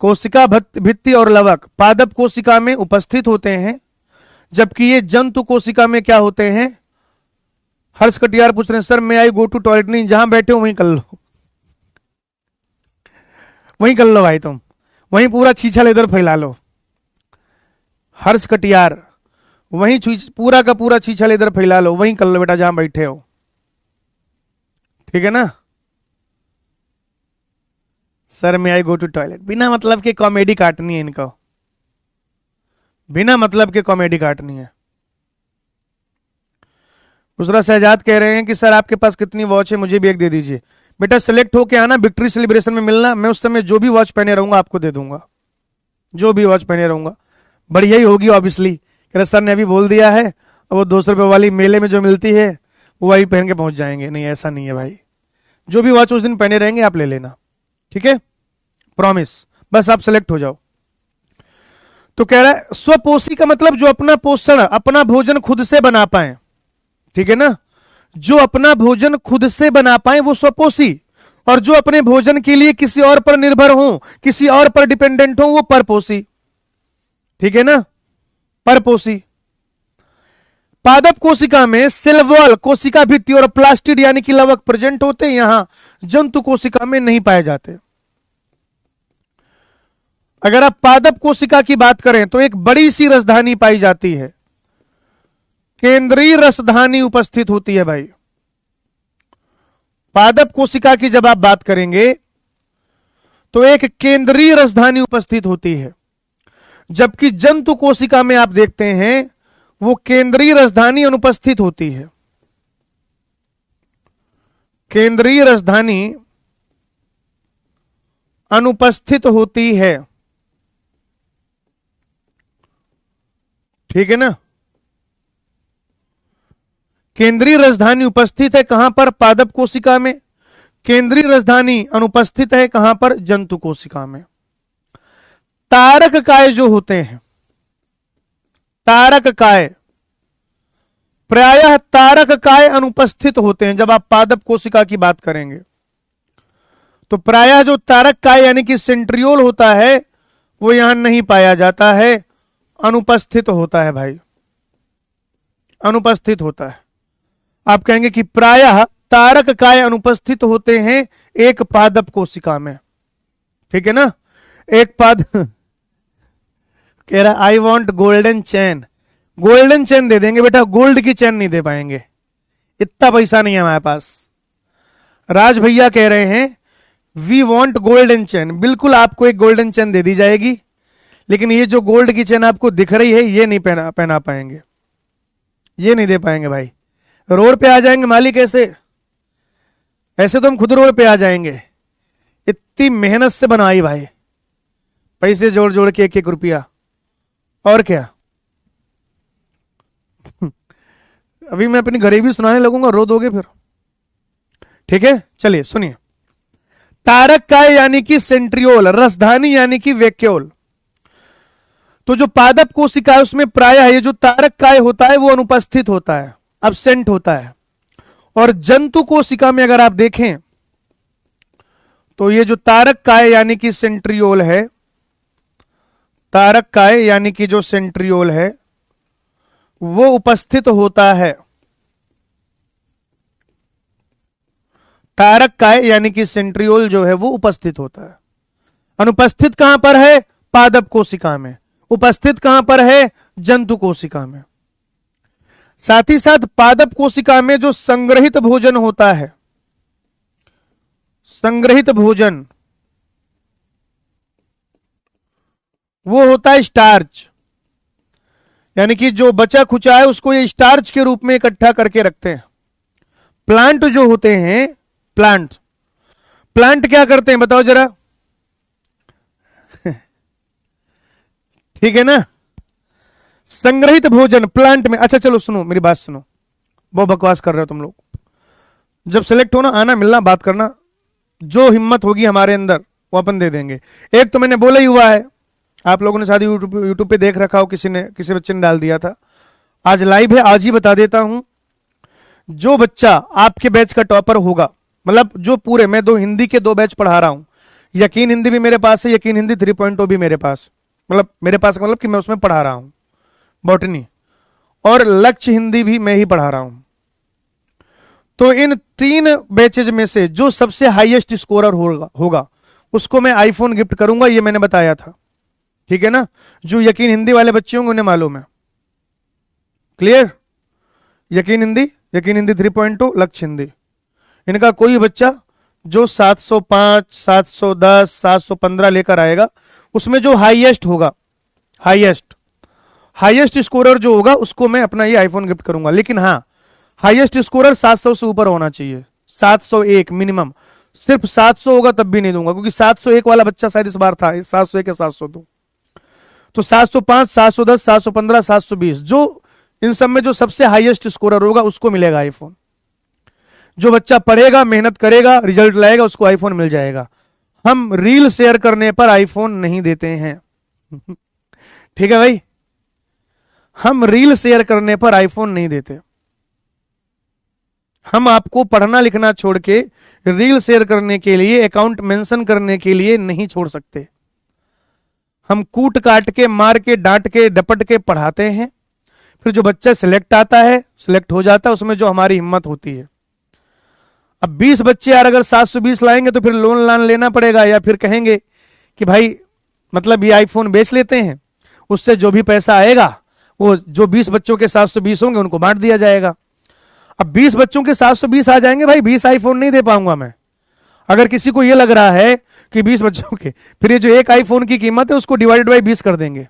कोशिका भित्ति और लवक पादप कोशिका में उपस्थित होते हैं, जबकि ये जंतु कोशिका में क्या होते हैं? हर्ष कटियार पूछ रहे हैं सर मैं आई गो टू टॉयलेट। नहीं, जहां बैठे हो वहीं कर लो, वहीं कर लो भाई, तुम वहीं पूरा छीछल इधर फैला लो। हर्ष कटियार वहीं पूरा का पूरा छीछल इधर फैला लो, वहीं कर लो बेटा जहां बैठे हो, ठीक है ना। सर मैं आई गो टू टॉयलेट, बिना मतलब के कॉमेडी काटनी है इनको, बिना मतलब के कॉमेडी काटनी है। दूसरा शहजाद कह रहे हैं कि सर आपके पास कितनी वॉच है, मुझे भी एक दे दीजिए। बेटा सिलेक्ट होके आना, विक्ट्री सेलिब्रेशन में मिलना, मैं उस समय जो भी वॉच पहने रहूंगा आपको दे दूंगा, जो भी वॉच पहने रहूंगा। बढ़िया ही होगी ऑब्वियसली, सर ने अभी बोल दिया है, और वो 200 रुपये वाली मेले में जो मिलती है वो वही पहन के पहुंच जाएंगे। नहीं ऐसा नहीं है भाई, जो भी वॉच उस दिन पहने रहेंगे आप ले लेना, ठीक है, प्रॉमिस, बस आप सेलेक्ट हो जाओ। तो कह रहा है स्वपोषी का मतलब जो अपना पोषण, अपना भोजन खुद से बना पाए, ठीक है ना। जो अपना भोजन खुद से बना पाए वो स्वपोषी, और जो अपने भोजन के लिए किसी और पर निर्भर हो, किसी और पर डिपेंडेंट हो, वो परपोषी, ठीक है ना, परपोषी। पादप कोशिका में सेल वॉल, कोशिका भित्ति और प्लास्टिड यानी कि लवक प्रेजेंट होते हैं, यहां जंतु कोशिका में नहीं पाए जाते। अगर आप पादप कोशिका की बात करें तो एक बड़ी सी रसधानी पाई जाती है, केंद्रीय रसधानी उपस्थित होती है भाई। पादप कोशिका की जब आप बात करेंगे तो एक केंद्रीय रसधानी उपस्थित होती है, जबकि जंतु कोशिका में आप देखते हैं वो केंद्रीय रसधानी अनुपस्थित होती है। केंद्रीय रसधानी अनुपस्थित होती है, ठीक है ना। केंद्रीय राजधानी उपस्थित है कहां पर? पादप कोशिका में। केंद्रीय राजधानी अनुपस्थित है कहां पर? जंतु कोशिका में। तारक काय जो होते हैं, तारक काय, प्रायः तारक काय अनुपस्थित होते हैं। जब आप पादप कोशिका की बात करेंगे तो प्रायः जो तारक काय यानी कि सेंट्रियोल होता है वो यहां नहीं पाया जाता है, अनुपस्थित होता है भाई, अनुपस्थित होता है। आप कहेंगे कि प्रायः तारक काय अनुपस्थित होते हैं एक पादप कोशिका में, ठीक है ना। एक पाद कह रहा I want golden chain, golden chain दे देंगे बेटा, गोल्ड की चैन नहीं दे पाएंगे, इतना पैसा नहीं है हमारे पास। राज भैया कह रहे हैं वी वांट गोल्डन चैन, बिल्कुल आपको एक गोल्डन चैन दे दी जाएगी, लेकिन ये जो गोल्ड की चैन आपको दिख रही है ये नहीं पहना पाएंगे, ये नहीं दे पाएंगे भाई। रोड पे आ जाएंगे मालिक ऐसे, ऐसे तो हम खुद रोड पे आ जाएंगे, इतनी मेहनत से बनाई भाई, पैसे जोड़ जोड़ के एक एक रुपया, और क्या। अभी मैं अपनी गरीबी सुनाने लगूंगा, रो दोगे फिर, ठीक है। चलिए सुनिए, तारक काय यानी कि सेंट्रियोल, रसधानी यानी कि वैक्यूल, तो जो पादप कोशिका है उसमें प्रायः ये जो तारक काय होता है वो अनुपस्थित होता है, अब्सेंट होता है। और जंतु कोशिका में अगर आप देखें तो ये जो तारक काय यानी कि सेंट्रियोल है, तारक काय यानी कि जो सेंट्रियोल है वो उपस्थित होता है। तारक काय यानी कि सेंट्रियोल जो है वो उपस्थित होता है। अनुपस्थित कहां पर है? पादप कोशिका में। उपस्थित कहां पर है? जंतु कोशिका में। साथ ही साथ पादप कोशिका में जो संग्रहित भोजन होता है, संग्रहित भोजन वो होता है स्टार्च, यानी कि जो बचा खुचा है उसको ये स्टार्च के रूप में इकट्ठा करके रखते हैं। प्लांट जो होते हैं, प्लांट क्या करते हैं बताओ जरा? ठीक है ना, संग्रहित भोजन प्लांट में। अच्छा चलो सुनो, मेरी बात सुनो, बहुत बकवास कर रहे हो तुम लोग। जब सिलेक्ट होना, आना, मिलना, बात करना, जो हिम्मत होगी हमारे अंदर वो अपन दे देंगे। एक तो मैंने बोला ही हुआ है, आप लोगों ने शायद यूट्यूब पे देख रखा हो, किसी बच्चे ने डाल दिया था। आज लाइव है, आज ही बता देता हूं। जो बच्चा आपके बैच का टॉपर होगा, मतलब जो पूरे, मैं हिंदी के 2 बैच पढ़ा रहा हूं, यकीन हिंदी भी मेरे पास है, यकीन हिंदी 3.0 भी मेरे पास, मतलब मेरे पास मतलब कि मैं उसमें पढ़ा रहा हूं बॉटनी, और लक्ष्य हिंदी भी मैं ही पढ़ा रहा हूं। तो इन 3 बैचेज में से जो सबसे हाईएस्ट स्कोरर होगा उसको मैं आईफोन गिफ्ट करूंगा, ये मैंने बताया था। ठीक है ना, जो यकीन हिंदी वाले बच्चे होंगे उन्हें मालूम है। क्लियर? यकीन हिंदी 3.0, लक्ष्य हिंदी, इनका कोई बच्चा जो 705, 710, 715 लेकर आएगा, उसमें जो हाईएस्ट होगा, हाईएस्ट स्कोरर जो होगा उसको मैं अपना ये आईफोन गिफ्ट करूंगा। लेकिन हाँ, हाईएस्ट स्कोरर 700 से ऊपर होना चाहिए, 701 मिनिमम। सिर्फ 700 होगा तब भी नहीं दूंगा, क्योंकि 701 वाला बच्चा शायद इस बार था, 701 या 702। तो 705, 710, 715, 720, जो इन सब में जो सबसे हाईएस्ट स्कोरर होगा उसको मिलेगा आईफोन। जो बच्चा पढ़ेगा, मेहनत करेगा, रिजल्ट लाएगा, उसको आईफोन मिल जाएगा। हम रील शेयर करने पर आईफोन नहीं देते हैं। ठीक है भाई, हम रील शेयर करने पर आईफोन नहीं देते। हम आपको पढ़ना लिखना छोड़ के रील शेयर करने के लिए, अकाउंट मेंशन करने के लिए नहीं छोड़ सकते। हम कूट काट के, मार के, डांट के, डपट के पढ़ाते हैं। फिर जो बच्चा सिलेक्ट आता है, सिलेक्ट हो जाता है, उसमें जो हमारी हिम्मत होती है। अब 20 बच्चे यार अगर 720 लाएंगे तो फिर लोन लेना पड़ेगा, या फिर कहेंगे कि भाई मतलब ये आईफोन बेच लेते हैं, उससे जो भी पैसा आएगा वो जो 20 बच्चों के 720 होंगे उनको बांट दिया जाएगा। अब 20 बच्चों के 720 आ जाएंगे भाई, 20 आईफोन नहीं दे पाऊंगा मैं। अगर किसी को ये लग रहा है कि 20 बच्चों के, फिर ये जो एक आईफोन की कीमत है उसको डिवाइडेड बाई 20 कर देंगे।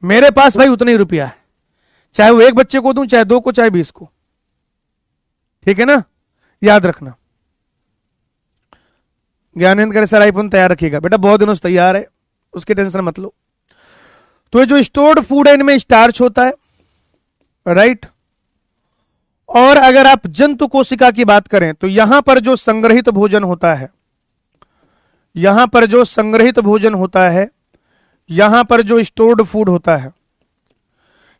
मेरे पास भाई उतना ही रुपया है, चाहे वो एक बच्चे को दूं, चाहे 2 को, चाहे 20 को। ठीक है ना, याद रखना। ज्ञानेंद्र करे सर आईफोन तैयार रखिएगा। बेटा बहुत दिनों से तैयार है, उसकी टेंशन मत लो। तो ये जो स्टोर्ड फूड है इनमें स्टार्च होता है, राइट। और अगर आप जंतु कोशिका की बात करें तो यहां पर जो संग्रहित भोजन होता है, यहां पर जो संग्रहित भोजन होता है, यहां पर जो स्टोर्ड फूड होता है,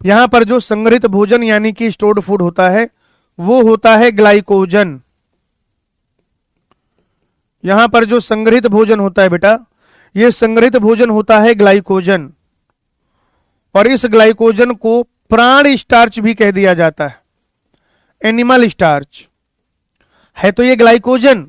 यहां पर जो संग्रहित भोजन यानी कि स्टोर्ड फूड होता है वो होता है ग्लाइकोजन। यहां पर जो संग्रहित भोजन होता है बेटा, ये संग्रहित भोजन होता है ग्लाइकोजन। और इस ग्लाइकोजन को प्राण स्टार्च भी कह दिया जाता है, एनिमल स्टार्च है। तो ये ग्लाइकोजन,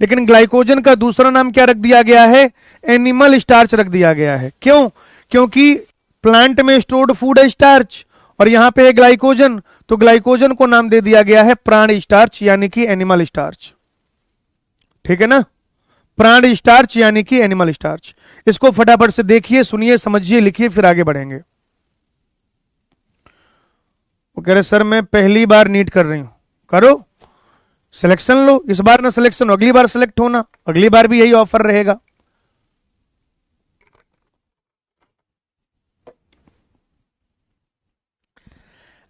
लेकिन ग्लाइकोजन का दूसरा नाम क्या रख दिया गया है? एनिमल स्टार्च रख दिया गया है। क्यों? क्योंकि प्लांट में स्टोर्ड फूड है स्टार्च, और यहां पे है ग्लाइकोजन, तो ग्लाइकोजन को नाम दे दिया गया है प्राण स्टार्च यानी कि एनिमल स्टार्च। ठीक है ना, प्राण स्टार्च यानी कि एनिमल स्टार्च। इसको फटाफट से देखिए, सुनिए, समझिए, लिखिए, फिर आगे बढ़ेंगे। वो कह रहे सर मैं पहली बार नीट कर रही हूं। करो, सिलेक्शन लो। इस बार ना सिलेक्शन, अगली बार सिलेक्ट होना, अगली बार भी यही ऑफर रहेगा।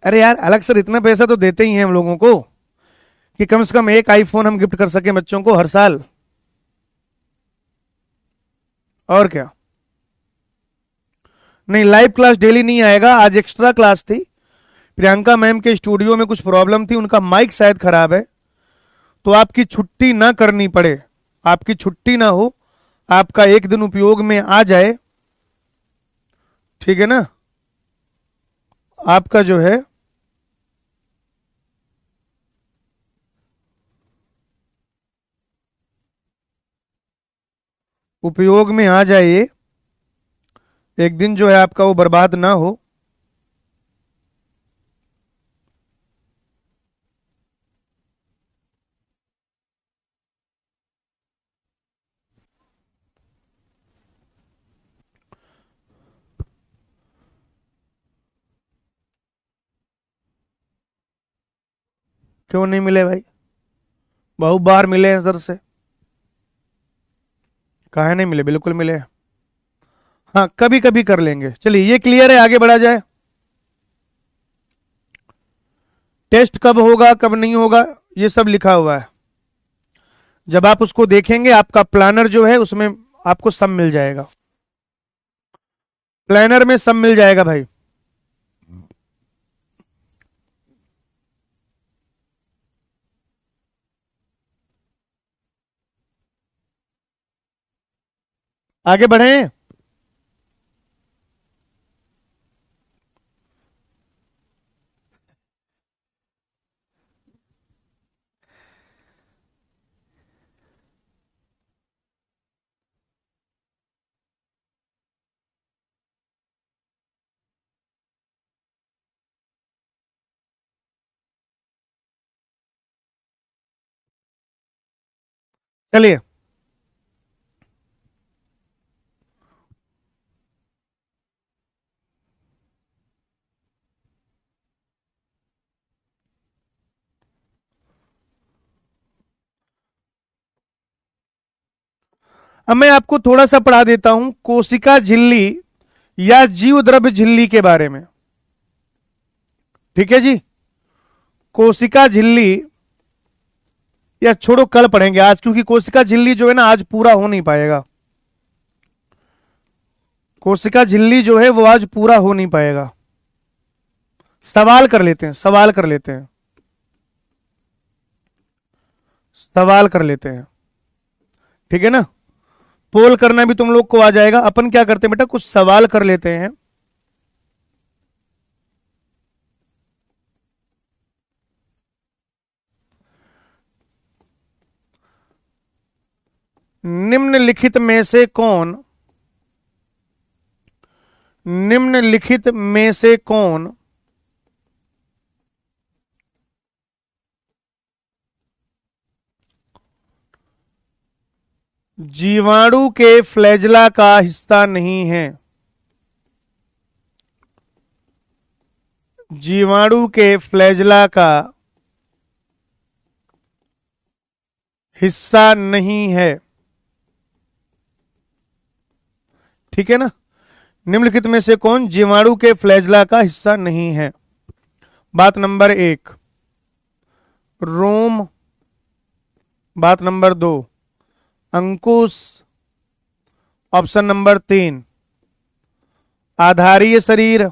अरे यार अलग सर इतना पैसा तो देते ही हैं हम लोगों को कि कम से कम एक आईफोन हम गिफ्ट कर सके बच्चों को हर साल, और क्या। नहीं, लाइव क्लास डेली नहीं आएगा, आज एक्स्ट्रा क्लास थी। प्रियंका मैम के स्टूडियो में कुछ प्रॉब्लम थी, उनका माइक शायद खराब है, तो आपकी छुट्टी ना करनी पड़े, आपकी छुट्टी ना हो, आपका एक दिन उपयोग में आ जाए, ठीक है ना। आपका जो है उपयोग में आ जाए, ये एक दिन जो है आपका वो बर्बाद ना हो। क्यों नहीं मिले भाई, बहुत बार मिले हैं सर से। काहे नहीं मिले, बिल्कुल मिले हैं। हाँ, कभी कभी कर लेंगे। चलिए ये क्लियर है, आगे बढ़ा जाए। टेस्ट कब होगा कब नहीं होगा ये सब लिखा हुआ है, जब आप उसको देखेंगे आपका प्लानर जो है उसमें आपको सब मिल जाएगा, प्लानर में सब मिल जाएगा भाई। आगे बढ़े। चलिए अब मैं आपको थोड़ा सा पढ़ा देता हूं कोशिका झिल्ली या जीव द्रव्य झिल्ली के बारे में, ठीक है जी। कोशिका झिल्ली, या छोड़ो कल पढ़ेंगे आज, क्योंकि कोशिका झिल्ली जो है ना आज पूरा हो नहीं पाएगा, कोशिका झिल्ली जो है वो आज पूरा हो नहीं पाएगा। सवाल कर लेते हैं, सवाल कर लेते हैं, सवाल कर लेते हैं, ठीक है ना। पोल करना भी तुम लोग को आ जाएगा। अपन क्या करते हैं बेटा, कुछ सवाल कर लेते हैं। निम्नलिखित में से कौन, निम्नलिखित में से कौन जीवाणु के फ्लैजला का हिस्सा नहीं है, जीवाणु के फ्लैजला का हिस्सा नहीं है, ठीक है ना। निम्नलिखित में से कौन जीवाणु के फ्लैजला का हिस्सा नहीं है। बात नंबर 1 रोम, बात नंबर 2 अंकुश, ऑप्शन नंबर 3 आधारीय शरीर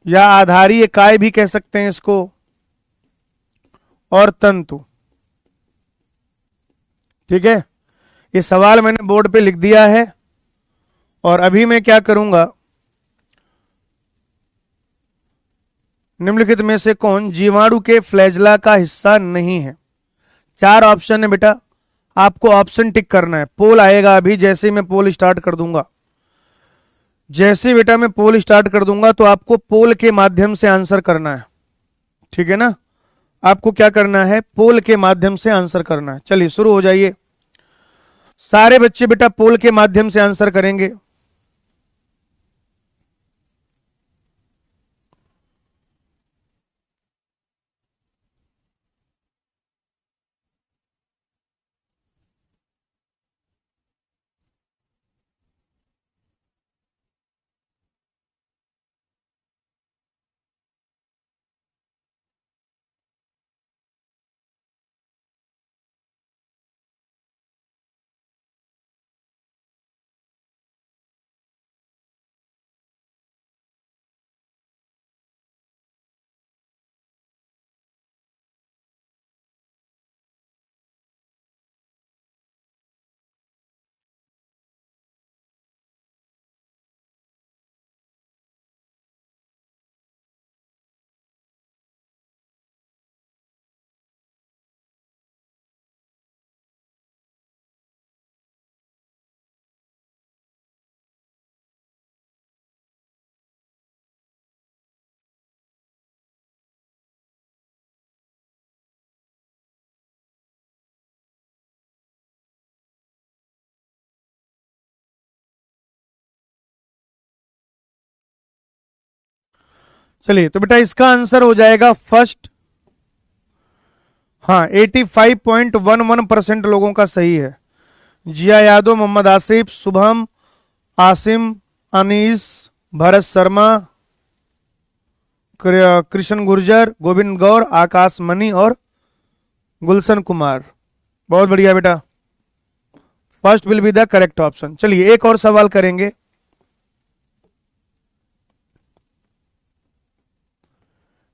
या आधारीय काय भी कह सकते हैं इसको, और तंतु, ठीक है। ये सवाल मैंने बोर्ड पे लिख दिया है, और अभी मैं क्या करूंगा, निम्नलिखित में से कौन जीवाणु के फ्लैजला का हिस्सा नहीं है। 4 ऑप्शन है बेटा, आपको ऑप्शन टिक करना है। पोल आएगा अभी, जैसे ही मैं पोल स्टार्ट कर दूंगा, जैसे बेटा मैं पोल स्टार्ट कर दूंगा तो आपको पोल के माध्यम से आंसर करना है, ठीक है ना। आपको क्या करना है, पोल के माध्यम से आंसर करना है। चलिए शुरू हो जाइए, सारे बच्चे बेटा पोल के माध्यम से आंसर करेंगे। चलिए तो बेटा इसका आंसर हो जाएगा फर्स्ट। हाँ 85.11% लोगों का सही है। जिया यादव, मोहम्मद आसिफ, शुभम, आसिम, अनीस, भरत शर्मा, कृष्ण गुर्जर, गोविंद गौर, आकाश मनी और गुलशन कुमार। बहुत बढ़िया बेटा, first will be the correct option. चलिए एक और सवाल करेंगे।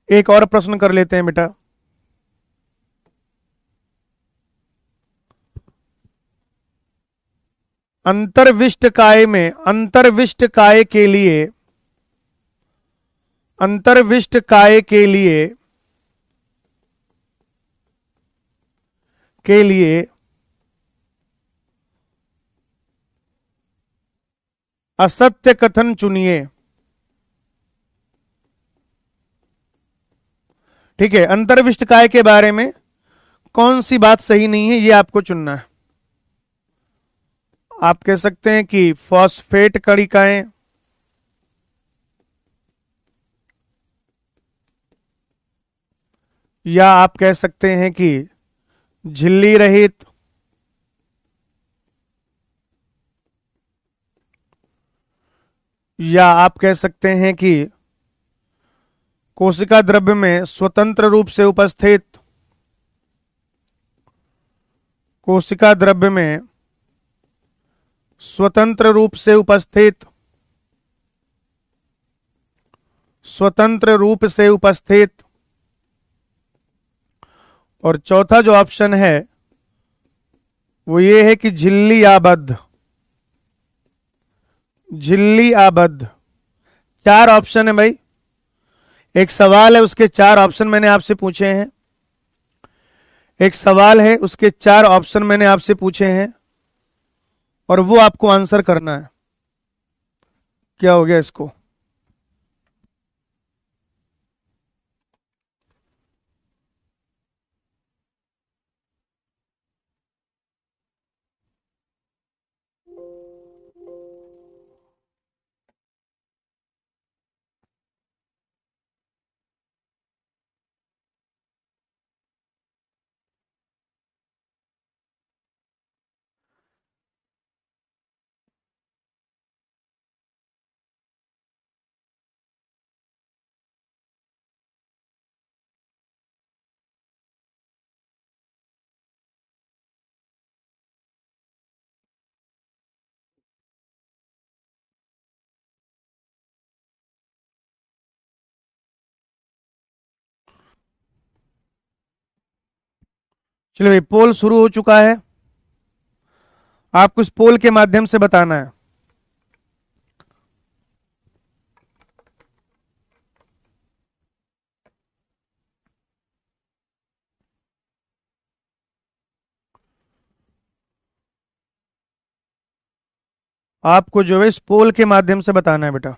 एक और प्रश्न कर लेते हैं बेटा। अंतर्विष्ट काय में अंतर्विष्ट काय के लिए असत्य कथन चुनिए। ठीक है, अंतर्विष्ट काय के बारे में कौन सी बात सही नहीं है ये आपको चुनना है। आप कह सकते हैं कि फॉस्फेट कणिकाएं, या आप कह सकते हैं कि झिल्ली रहित, या आप कह सकते हैं कि कोशिका द्रव्य में स्वतंत्र रूप से उपस्थित, कोशिका द्रव्य में स्वतंत्र रूप से उपस्थित, और चौथा जो ऑप्शन है वो ये है कि झिल्ली आबद्ध। चार ऑप्शन है भाई, एक सवाल है उसके चार ऑप्शन मैंने आपसे पूछे हैं। एक सवाल है उसके चार ऑप्शन मैंने आपसे पूछे हैं और वो आपको आंसर करना है। क्या हो गया इसको? चलिए भाई, पोल शुरू हो चुका है। आपको इस पोल के माध्यम से बताना है। आपको जो है इस पोल के माध्यम से बताना है बेटा।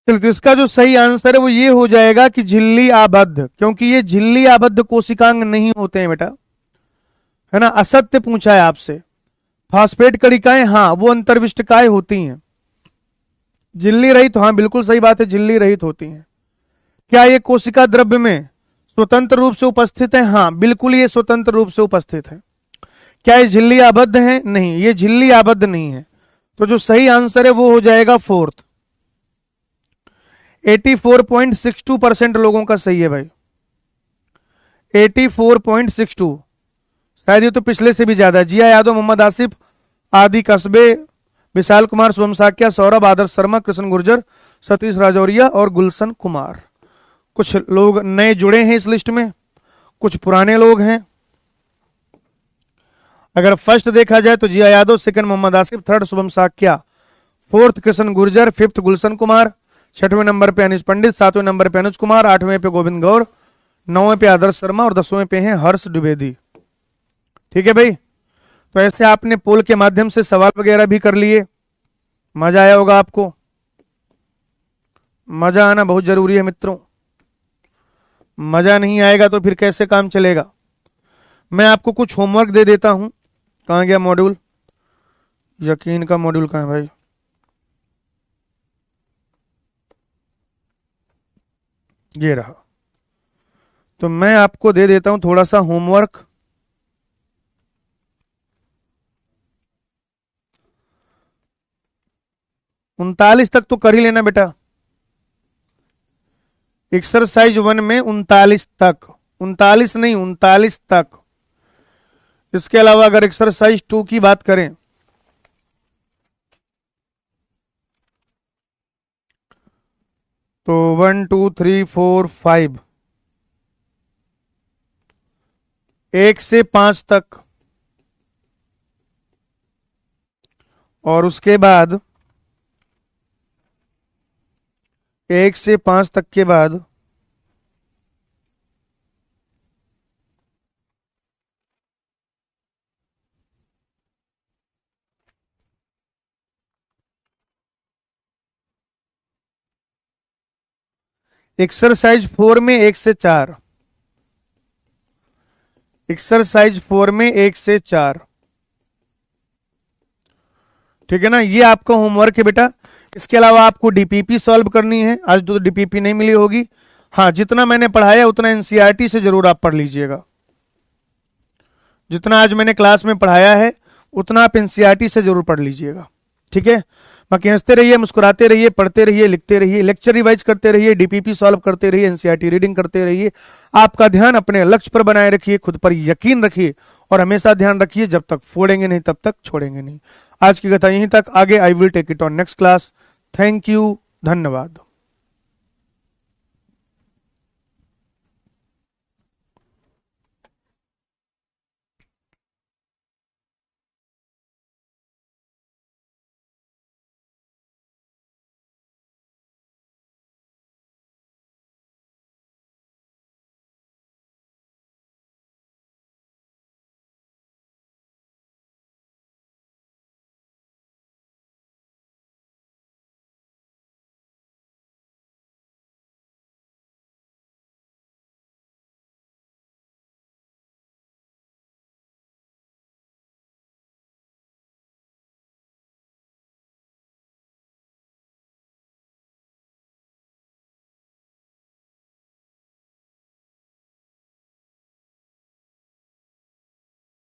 चलिए तो इसका जो सही आंसर है वो ये हो जाएगा कि झिल्ली आबद्ध, क्योंकि ये झिल्ली आबद्ध कोशिकांग नहीं होते हैं बेटा, है ना। असत्य पूछा है आपसे। फास्फेट कणिकाएं, हाँ वो अंतर्विष्टकाय होती हैं। झिल्ली रहित, हाँ बिल्कुल सही बात है, झिल्ली रहित होती हैं। क्या ये कोशिका द्रव्य में स्वतंत्र रूप से उपस्थित है? हाँ बिल्कुल ये स्वतंत्र रूप से उपस्थित है। क्या ये झिल्ली आबद्ध है? नहीं, ये झिल्ली आबद्ध नहीं है। तो जो सही आंसर है वो हो जाएगा फोर्थ। 84.62% लोगों का सही है भाई। 84.62, शायद ये तो पिछले से भी ज्यादा है। जिया यादव, मोहम्मद आसिफ, आदि कस्बे, विशाल कुमार, शुभम साक्या, सौरभ, आदर्श शर्मा, कृष्ण गुर्जर, सतीश राजौरिया और गुलशन कुमार। कुछ लोग नए जुड़े हैं इस लिस्ट में, कुछ पुराने लोग हैं। अगर फर्स्ट देखा जाए तो Jiya Yadav, second Mohammad Asif, third Shubham Shakya, fourth Krishna Gurjar, fifth Gulshan Kumar, छठवें नंबर पे अनिश पंडित, सातवें नंबर पे अनुज कुमार, आठवें पे गोविंद गौर, नौवें पे आदर्श शर्मा और 10वें पे हैं हर्ष द्विवेदी। ठीक है भाई, तो ऐसे आपने पोल के माध्यम से सवाल वगैरह भी कर लिए, मजा आया होगा आपको। मजा आना बहुत जरूरी है मित्रों, मजा नहीं आएगा तो फिर कैसे काम चलेगा। मैं आपको कुछ होमवर्क दे देता हूं। कहां गया मॉड्यूल, यकीन का मॉड्यूल कहां है भाई, ये रहा। तो मैं आपको दे देता हूं थोड़ा सा होमवर्क। उनतालीस तक तो कर ही लेना बेटा, एक्सरसाइज 1 में 39 तक, 39 नहीं 39 तक। इसके अलावा अगर एक्सरसाइज 2 की बात करें तो 1 2 3 4 5, 1 से 5 तक, और उसके बाद 1 से 5 तक के बाद एक्सरसाइज 4 में 1 से 4, एक्सरसाइज 4 में 1 से 4। ठीक है ना, ये आपका होमवर्क है बेटा। इसके अलावा आपको डीपीपी सॉल्व करनी है, आज तो डीपीपी नहीं मिली होगी। हाँ, जितना मैंने पढ़ाया उतना एनसीईआरटी से जरूर आप पढ़ लीजिएगा। जितना आज मैंने क्लास में पढ़ाया है उतना आप एनसीईआरटी से जरूर पढ़ लीजिएगा। ठीक है, बाकी हंसते रहिए, मुस्कुराते रहिए, पढ़ते रहिए, लिखते रहिए, लेक्चर रिवाइज करते रहिए, डीपीपी सॉल्व करते रहिए, एनसीईआरटी रीडिंग करते रहिए। आपका ध्यान अपने लक्ष्य पर बनाए रखिए, खुद पर यकीन रखिए और हमेशा ध्यान रखिए, जब तक फोड़ेंगे नहीं तब तक छोड़ेंगे नहीं। आज की कथा यहीं तक, आगे I will take it on next class. Thank you, धन्यवाद।